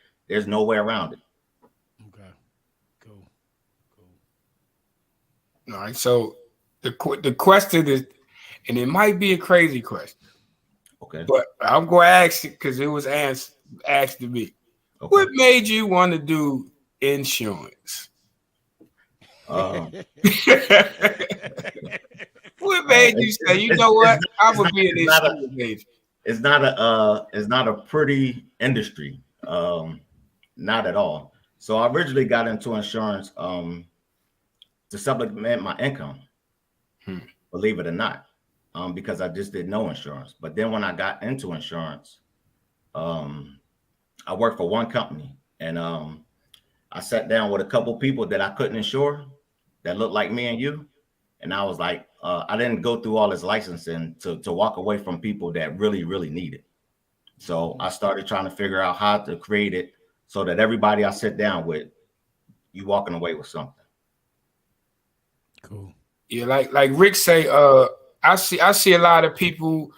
Q: no way around it.
R: Okay. Cool.
B: All right. So the question is, and it might be a crazy question.
Q: Okay.
B: But I'm going to ask it because it was asked to me. Okay. What made you want to do insurance? What made you say, you know what? I would be an insurance agent.
Q: It's not a pretty industry. Not at all. So I originally got into insurance to supplement my income. Believe it or not. Because I just didn't know insurance. But then when I got into insurance, I worked for one company, and I sat down with a couple people that I couldn't insure that looked like me and you. And I was like, I didn't go through all this licensing to walk away from people that really, really need it. So I started trying to figure out how to create it so that everybody I sit down with, you walking away with something.
R: Cool.
B: Yeah, like Rick say, I see a lot of people,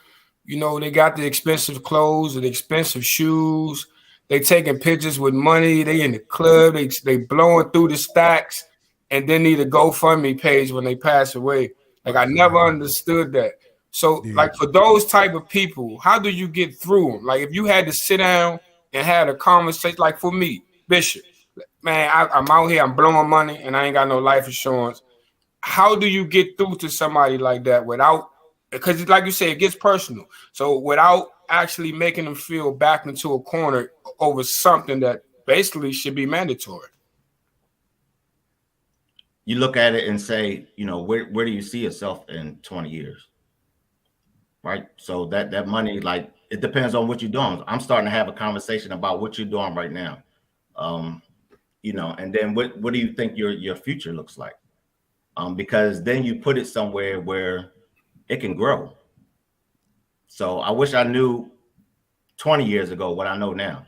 B: you know, they got the expensive clothes and expensive shoes. They taking pictures with money. They in the club. They blowing through the stacks, and then need a GoFundMe page when they pass away. Like I never understood that. So like for those type of people, how do you get through them? Like if you had to sit down and had a conversation, like for me, Bishop, man, I'm out here, I'm blowing money, and I ain't got no life insurance. How do you get through to somebody like that without, because like you say, it gets personal. So without actually making them feel backed into a corner over something that basically should be mandatory?
Q: You look at it and say, you know, where do you see yourself in 20 years? Right. So that money, like, it depends on what you're doing. I'm starting to have a conversation about what you're doing right now. You know, and then what do you think your future looks like? Because then you put it somewhere where it can grow. So I wish I knew 20 years ago what I know now.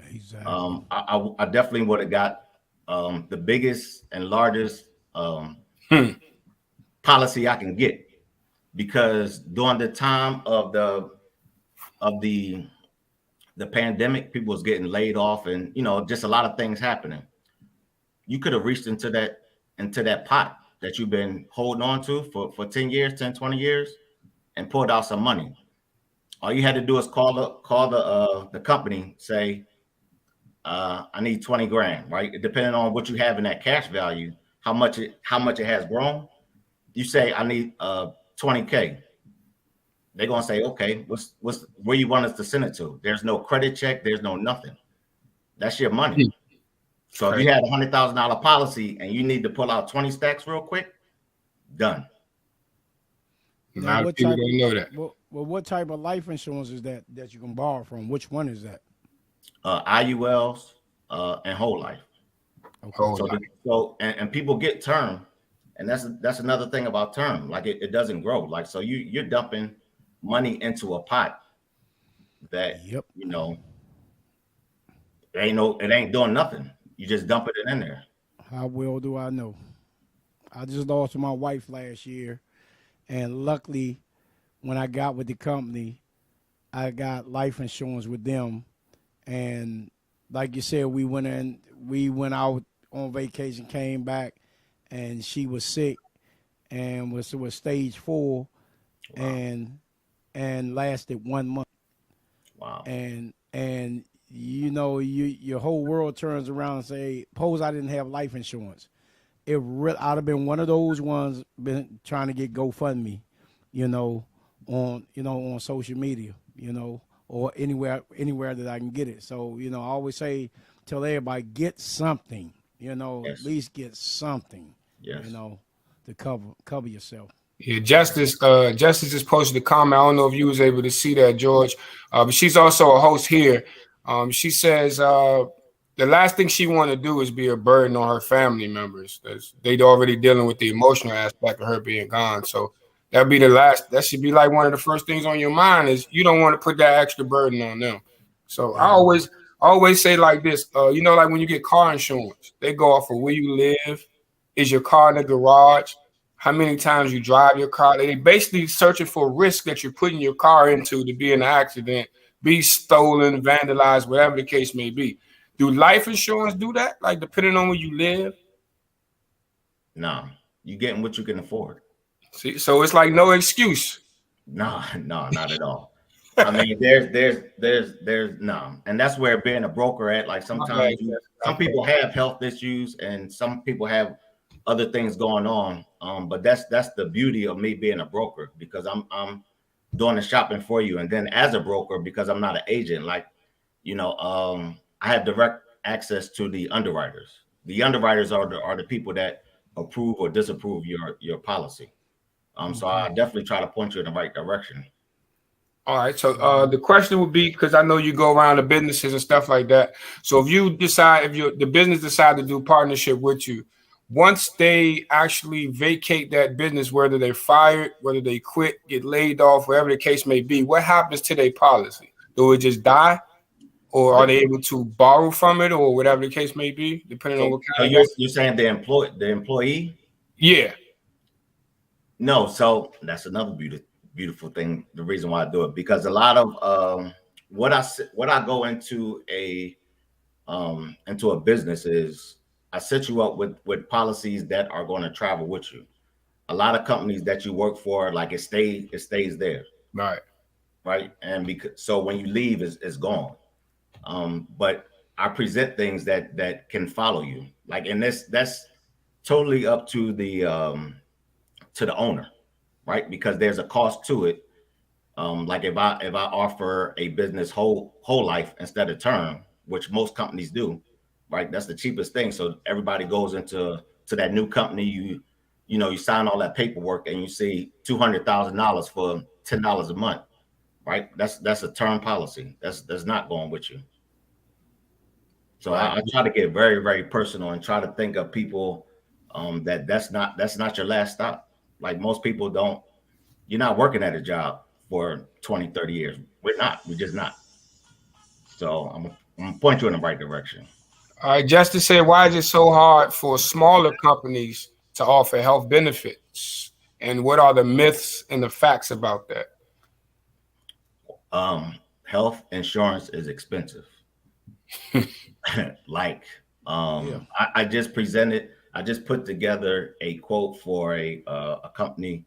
Q: Exactly. I definitely would have got the biggest and largest policy I can get, because during the time of the pandemic, people was getting laid off, and you know, just a lot of things happening. You could have reached into that pot that you've been holding on to for 10 years, 10, 20 years, and pulled out some money. All you had to do is call the company, say, I need 20 grand, right? Depending on what you have in that cash value, how much it has grown. You say, I need 20K. They're gonna say, okay, what's where you want us to send it to? There's no credit check, there's no nothing. That's your money. So if you had $100,000 policy and you need to pull out 20 stacks real quick, done.
B: A lot of people don't know that.
R: Well, what type of life insurance is that you can borrow from? Which one is that?
Q: IULs and whole life. Okay. So people get term, and that's another thing about term. Like it doesn't grow. Like, so you're dumping money into a pot that you know, it ain't doing nothing. You just dump it in there.
R: How well do I know? I just lost my wife last year, and luckily, when I got with the company, I got life insurance with them. And like you said, we went out on vacation, came back, and she was sick and was stage 4. Wow. and lasted 1 month.
Q: Wow.
R: And you know, your whole world turns around and say, suppose I didn't have life insurance. I'd have been one of those ones been trying to get GoFundMe, on social media, or anywhere that I can get it. So, I always tell everybody, get something, yes. At least get something, yes. To cover yourself.
B: Yeah, Justice just posted a comment. I don't know if you was able to see that, George, but she's also a host here. She says the last thing she want to do is be a burden on her family members. They're already dealing with the emotional aspect of her being gone. So that'd be the last. That should be like one of the first things on your mind, is you don't want to put that extra burden on them. So I always say like this, like when you get car insurance, they go off of where you live. Is your car in the garage? How many times you drive your car? They basically searching for risk that you're putting your car into to be in an accident, be stolen, vandalized, whatever the case may be. Do life insurance do that? Like, depending on where you live?
Q: No, you getting what you can afford.
B: See, so it's like no excuse.
Q: No, not at all. I mean, there's no, and that's where being a broker at. Like sometimes some people have health issues and some people have other things going on. But that's the beauty of me being a broker, because I'm doing the shopping for you. And then as a broker, because I'm not an agent, I have direct access to the underwriters. The underwriters are the people that approve or disapprove your policy. So I definitely try to point you in the right direction.
B: All right. So the question would be, because I know you go around the businesses and stuff like that. So if the business decide to do partnership with you, once they actually vacate that business, whether they're fired, whether they quit, get laid off, whatever the case may be, what happens to their policy? Do it just die? Or are they able to borrow from it, or whatever the case may be, depending on what kind of
Q: you're saying the employee?
B: Yeah.
Q: No, so that's another beautiful thing. The reason why I do it, because a lot of what I go into a business is I set you up with policies that are going to travel with you. A lot of companies that you work for, like it stays there. Right. And so when you leave, it's gone. But I present things that can follow you. Like, and that's totally up to the owner, right? Because there's a cost to it. Like if I offer a business whole life instead of term, which most companies do, right? That's the cheapest thing. So everybody goes into that new company. You sign all that paperwork and you see $200,000 for $10 a month, right? That's a term policy. That's not going with you. So I try to get very, very personal and try to think of people that's not your last stop. Like most people you're not working at a job for 20, 30 years. We're just not. So I'm gonna point you in the right direction.
B: All right, Justin said, why is it so hard for smaller companies to offer health benefits? And what are the myths and the facts about that?
Q: Health insurance is expensive. I just put together a quote for a company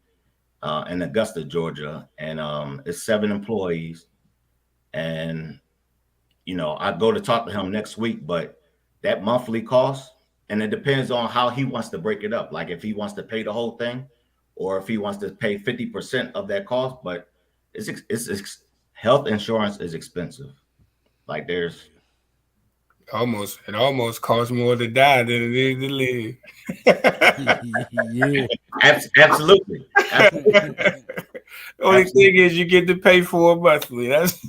Q: in Augusta, Georgia, and it's 7 employees. And I go to talk to him next week, but that monthly cost, and it depends on how he wants to break it up. Like if he wants to pay the whole thing, or if he wants to pay 50% of that cost. But it's health insurance is expensive. Like there's
B: it almost costs more to die than it is to live.
R: Yeah.
Q: Absolutely.
B: The only thing is you get to pay for it monthly. That's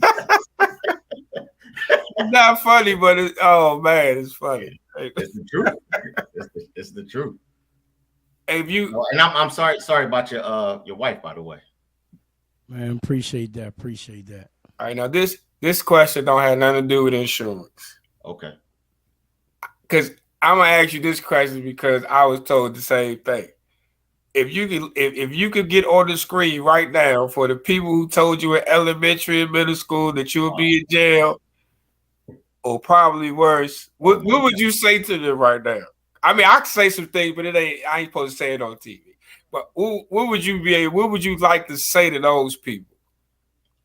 B: not funny, but it's funny.
Q: It's the truth. It's the truth.
B: If you
Q: and I'm sorry about your wife, by the way.
R: Man, appreciate that.
B: All right, now this question don't have nothing to do with insurance.
Q: Okay.
B: Because I'm gonna ask you this question because I was told the same thing. If you could get on the screen right now for the people who told you in elementary and middle school that you would be in jail, or probably worse, what would you say to them right now? I mean, I can say some things, but I ain't supposed to say it on TV. But what would you like to say to those people?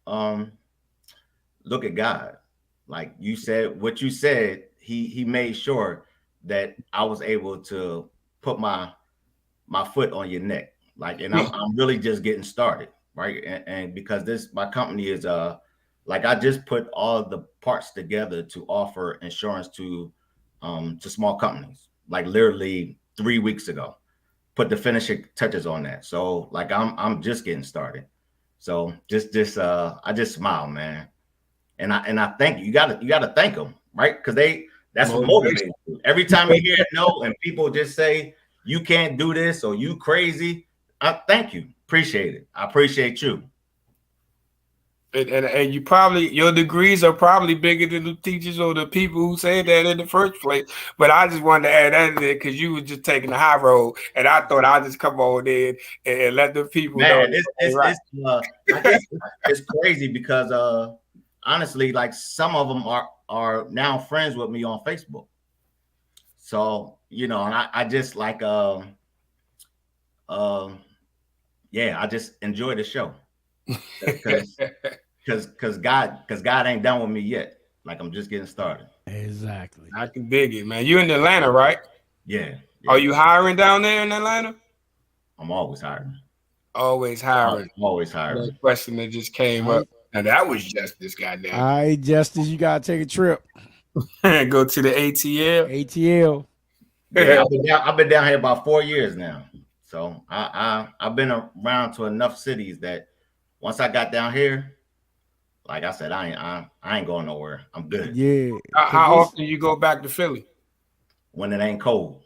Q: Look at God. Like you said, what you said, he made sure that I was able to put my foot on your neck. Like, and I'm really just getting started, right? And because my company is like I just put all the parts together to offer insurance to small companies, like literally 3 weeks ago. Put the finishing touches on that. So like I'm just getting started. So I just smile, man. And I thank you. You gotta thank them, right? Because that's what motivates you. Every time you hear no and people just say you can't do this or you crazy, I thank you. Appreciate it. I appreciate you.
B: And you probably, your degrees are probably bigger than the teachers or the people who said that in the first place. But I just wanted to add that in there because you were just taking the high road, and I thought I'd just come on in and let the people know.
Q: It's crazy because honestly, like some of them are now friends with me on Facebook. So and I just like I just enjoy the show. Because God ain't done with me yet. Like I'm just getting started.
R: Exactly.
B: I can dig it, man. You in Atlanta, right?
Q: Yeah.
B: Are you hiring down there in Atlanta?
Q: I'm always hiring.
B: Always hiring.
Q: Always hiring.
B: That question that just came up. And that was just this goddamn.
R: All right, Justice, you gotta take a trip.
B: Go to the ATL.
R: ATL.
Q: Yeah, I've been down here about 4 years now. So I've been around to enough cities that once I got down here, like I said, I ain't going nowhere. I'm good.
R: Yeah.
B: How often you go back to Philly?
Q: When it ain't cold.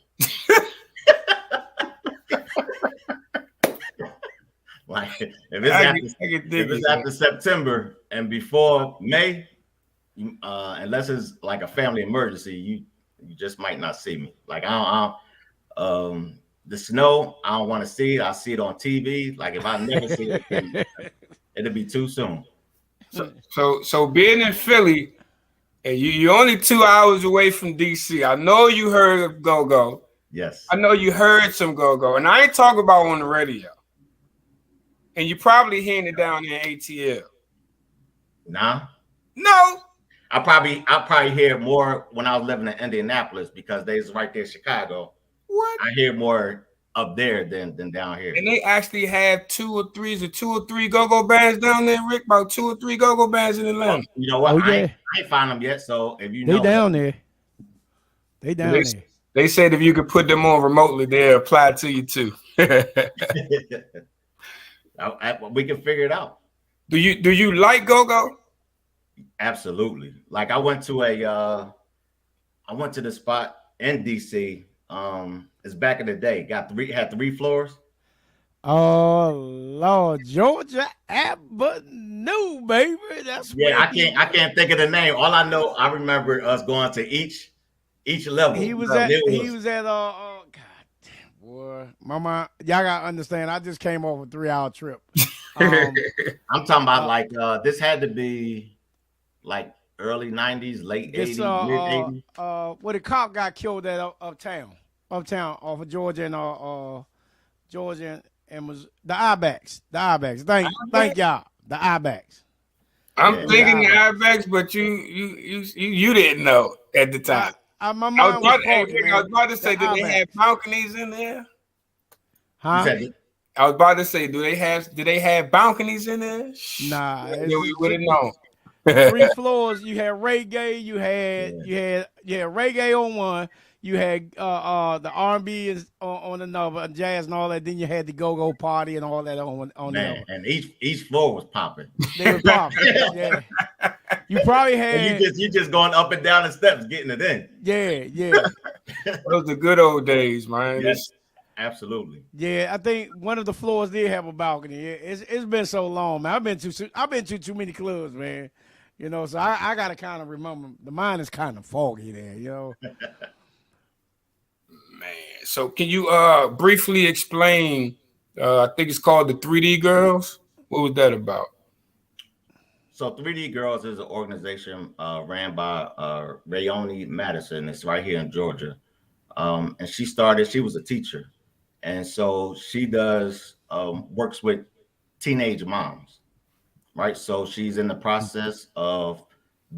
Q: Like if it's after September and before May, unless it's like a family emergency, you just might not see me. Like I don't the snow, I don't want to see it. I see it on TV. Like if I never see it, it'll be too soon.
B: So being in Philly, and you're only 2 hours away from DC. I know you heard of go-go.
Q: Yes.
B: I know you heard some go-go, and I ain't talking about on the radio. And you probably hearing it down in ATL.
Q: Nah.
B: No.
Q: I probably hear more when I was living in Indianapolis because they was right there in Chicago.
B: What?
Q: I hear more up there than down here.
B: And they actually have two or three go-go bands down there, Rick. About 2 or 3 go-go bands in Atlanta.
Q: You know what?
R: Oh, yeah.
Q: I ain't find them yet. So if you know,
R: They down there. They down there.
B: They said if you could put them on remotely, they'll apply to you too.
Q: We can figure it out.
B: Do you like go-go?
Q: Absolutely. Like I went to the spot in DC. It's back in the day. Had 3 floors.
R: Oh Lord, Georgia Avenue, baby. That's
Q: I can't think of the name. All I know, I remember us going to each level.
R: He was at God damn boy. Mama, y'all gotta understand, I just came off a 3-hour trip.
Q: I'm talking about like this had to be like early 90s, late 80s, mid 80s.
R: Where the cop got killed at uptown off of Georgia and Georgia and was the Ibex. Thank y'all. The Ibex.
B: I'm thinking the Ibex, but you didn't know at the time.
R: My mind was faulty, man.
B: I was about to say, do they have balconies in there?
R: Huh?
B: I was about to say, do they have balconies in there?
R: Nah,
B: we would have known.
R: 3 floors. You had reggae. You had reggae on one. You had the R&B on another, and jazz and all that. Then you had the go-go party and all that on the other.
Q: And each floor was popping.
R: They were popping. Yeah. You probably had.
Q: And you just going up and down the steps, getting it in.
R: Yeah.
B: Those are the good old days, man.
Q: Yes, absolutely.
R: Yeah, I think one of the floors did have a balcony. Yeah, it's been so long, man. I've been to too many clubs, man. You know, so I gotta kind of remember. The mind is kind of foggy there, you know.
B: Man, so can you briefly explain? I think it's called the 3D Girls. What was that about?
Q: So 3D Girls is an organization ran by Rayoni Madison. It's right here in Georgia. And she was a teacher. And so she does works with teenage moms, right? So she's in the process of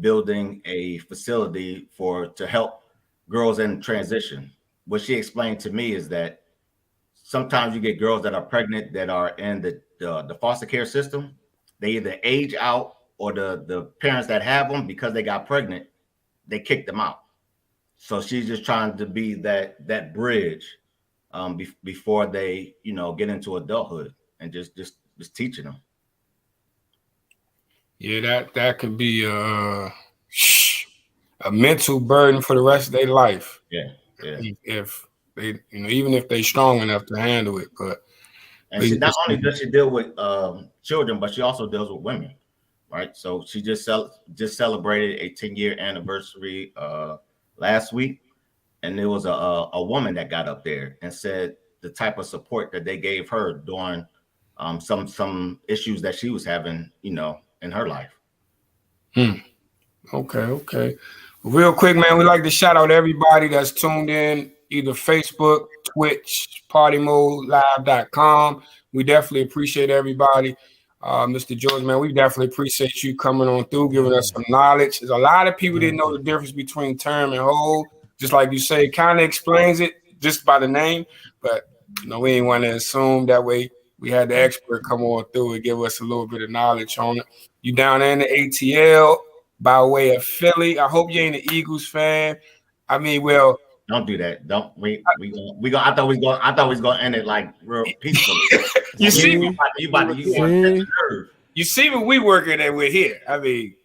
Q: building a facility to help girls in transition. What she explained to me is that sometimes you get girls that are pregnant that are in the foster care system. They either age out or the parents that have them, because they got pregnant, they kick them out. So she's just trying to be that bridge before they, get into adulthood, and just teaching them.
B: Yeah, that could be a mental burden for the rest of their life.
Q: Yeah.
B: If they, even if they're strong enough to handle it,
Q: and she not only does she deal with children, but she also deals with women, right? So she just celebrated a 10-year anniversary last week, and there was a woman that got up there and said the type of support that they gave her during some issues that she was having, in her life.
B: Okay. Real quick, man, we'd like to shout out everybody that's tuned in, either Facebook, Twitch, PartyModeLive.com. We definitely appreciate everybody. Mr. George, man, we definitely appreciate you coming on through, giving us some knowledge. There's a lot of people didn't know the difference between term and hold. Just like you say, kind of explains it just by the name, but we ain't want to assume. That way we had the expert come on through and give us a little bit of knowledge on it. You down there in the ATL by way of Philly. I hope you ain't an Eagles fan. I mean, well,
Q: don't do that. Don't we go. I thought we was gonna end it like real peacefully.
B: You see me?
Q: You
B: see what we working at with here. I mean,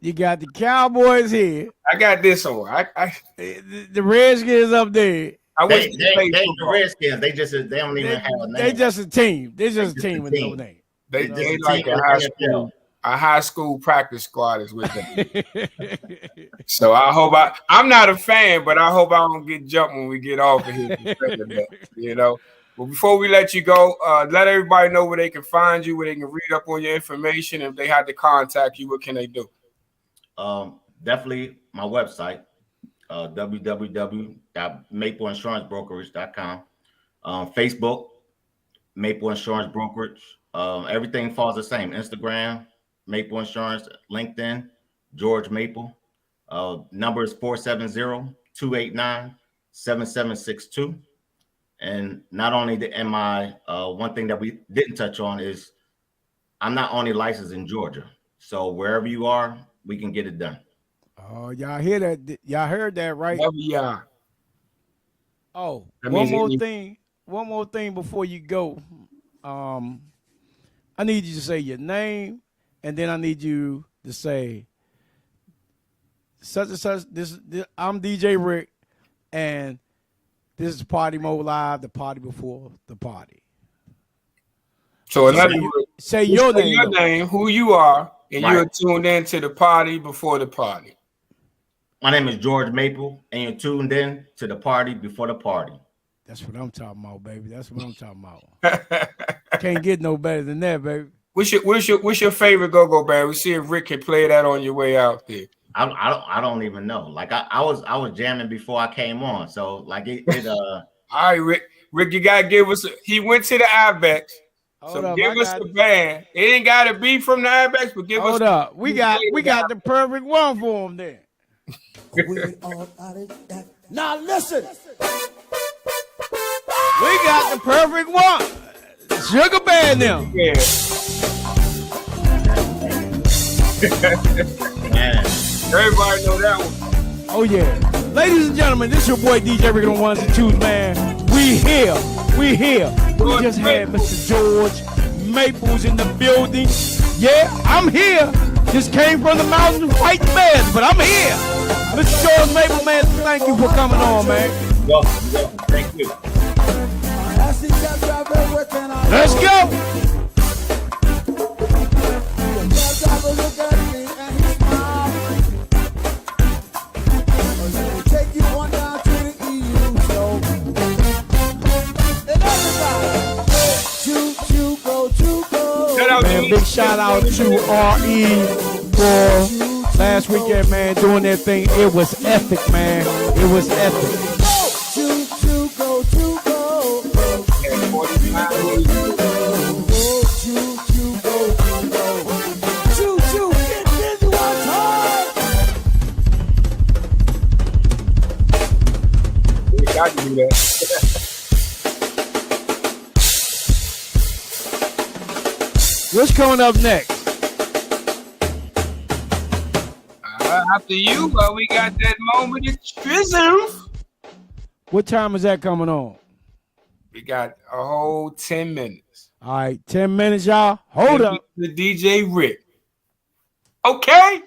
R: you got the Cowboys here.
B: I got this on.
R: The Redskins up there.
B: I wish
Q: They
B: played
Q: the
B: football.
Q: Redskins. They don't even have a name.
R: They just a team. They just a team with no name.
B: They like a high school practice squad is with them. So I hope I'm not a fan, but I hope I don't get jumped when we get off of here. You know. Well, before we let you go, let everybody know where they can find you, where they can read up on your information. If they had to contact you, what can they do?
Q: Definitely my website, www.mapleinsuranceBrokerage.com. Facebook, Maple Insurance Brokerage. Everything falls the same. Instagram, Maple Insurance. LinkedIn, George Maple. Number is 470-289-7762. And not only am I, one thing that we didn't touch on is I'm not only licensed in Georgia. So wherever you are, we can get it done.
R: Oh, y'all hear that? Y'all heard that, right?
B: Yeah.
R: Oh,
B: That
R: one
B: means
R: more
B: any-
R: thing. One more thing before you go. I need you to say your name, and then I need you to say such and such. This I'm DJ Rick, and this is Partymode Live, the party before the party.
B: So in other
R: Say-
B: words,
R: say
B: you
R: your
B: say
R: name,
B: your
R: though.
B: name, who you are, and
Q: Right.
B: you're tuned in to the party before the party.
Q: My name is George Maple, and you're tuned in to the party before the party.
R: That's what I'm talking about, baby. That's what I'm talking about. Can't get no better than that, baby.
B: What's your favorite go-go band? We see if Rick can play that on your way out there.
Q: I don't even know. Like I was jamming before I came on. So like it
B: All right, Rick. Rick, you gotta give us. He went to the Ibex.
R: Hold
B: So
R: up,
B: give
R: I
B: us
R: got-
B: the band. It ain't gotta be from the Ibex, but give us.
R: Hold up. We got the perfect one for him there. Now listen. We got the perfect one. Sugar Band now.
B: Yeah. Everybody know that one.
R: Oh yeah. Ladies and gentlemen, this is your boy DJ Rick on the ones and twos, man. We here. We just had Mr. George Maples in the building. Yeah, I'm here. Just came from the mountains to fight the bears, but I'm here. Mr. George Maple, man, thank you for coming on, man.
Q: Welcome. Thank you.
R: Let's go. Man, big shout out to RE for last weekend, man, doing that thing. It was epic, man. It was epic.
B: We got to do that.
R: What's coming up next?
B: After you, we got that moment of truth.
R: What time is that coming on?
B: We got a whole 10 minutes.
R: All right, 10 minutes, y'all. Hold up.
B: The DJ Rick. Okay.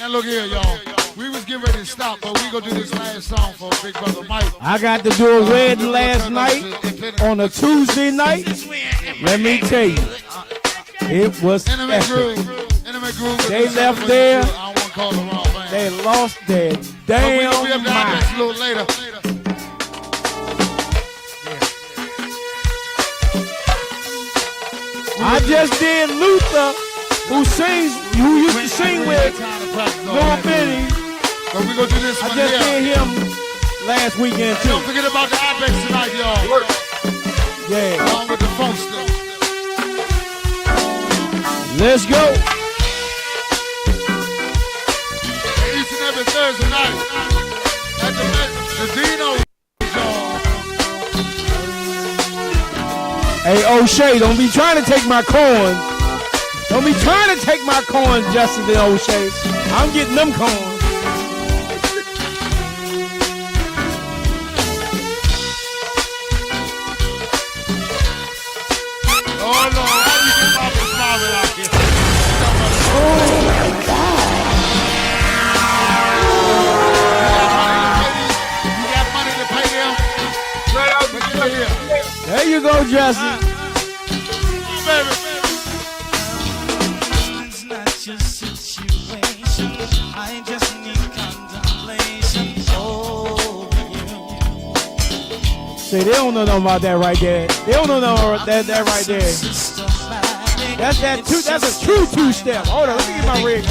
E: And look here, y'all. We was getting ready to stop, but we gonna do this last song for Big Brother Mike.
R: I got to do a wedding last night on a Tuesday night. Let me tell you, it was epic. They left there. They lost their damn mind.
E: A little later.
R: I just did Luther, who used to sing with Lil Benny.
E: But we gonna do this
R: I
E: one
R: just
E: here.
R: did him last weekend too.
E: Don't forget about the Ibex tonight, y'all.
R: Yeah.
E: Along with the Funkster.
R: Let's go.
E: Each and every Thursday night at the Dino.
R: Hey, O'Shea, don't be trying to take my coins. Don't be trying to take my coins, Justin and O'Shea. I'm getting them coins.
E: Oh, Lord, how do you get off the smiling out here?
R: Oh, my God.
E: You got money to pay them?
R: go, Jesse.
E: It's not your situation. I just need contemplation over you.
R: See, they don't know nothing about that right there. They don't know nothing about that right there. That's a true two-step. Hold on, let me get my rig.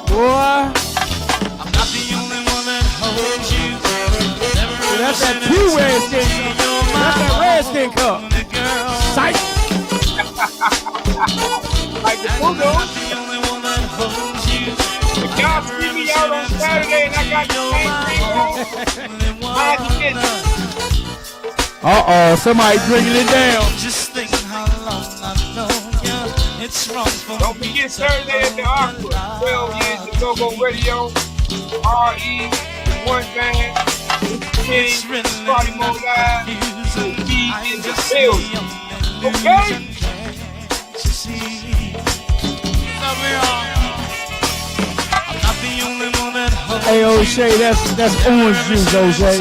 R: Boy.
E: I'm not the only one that holds you.
R: That's that two-red stink cup. That's that red stink cup. Psych.
B: Like the Bulldogs. If y'all see me out on Saturday and I got the same thing on, I had to get it.
R: Uh-oh, somebody bringing it down.
E: Just think how long I've known you. It's wrong for
B: Don't forget Thursday at the Aqua. 12 years of Go-Go Radio. RE, one band. King, Partymode Live. Be in the building. Okay?
R: Hey, O'Shea, that's orange juice, O'Shea.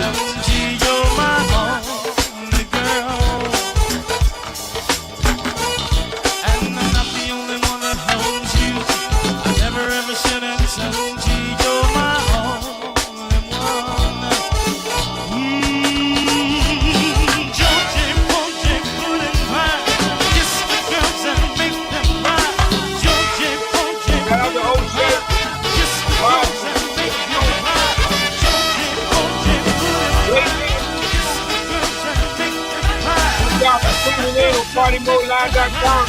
B: PartyModeLive.com.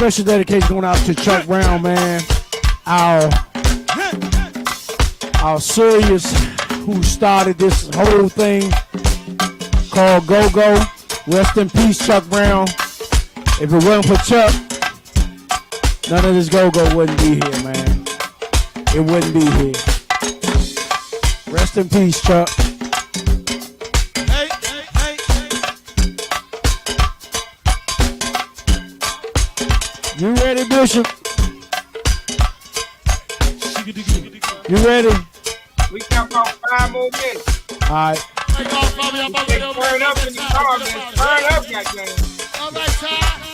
R: Special dedication going out to Chuck Brown, man. Our serious who started this whole thing called Go-Go. Rest in peace, Chuck Brown. If it wasn't for Chuck, none of this Go-Go wouldn't be here, man. It wouldn't be here. Rest in peace, Chuck. You ready, Bishop? You ready?
B: We got about 5 more minutes.
R: All right.
B: Turn up in the car, man. Turn up, goddamn.
E: All right, Ty.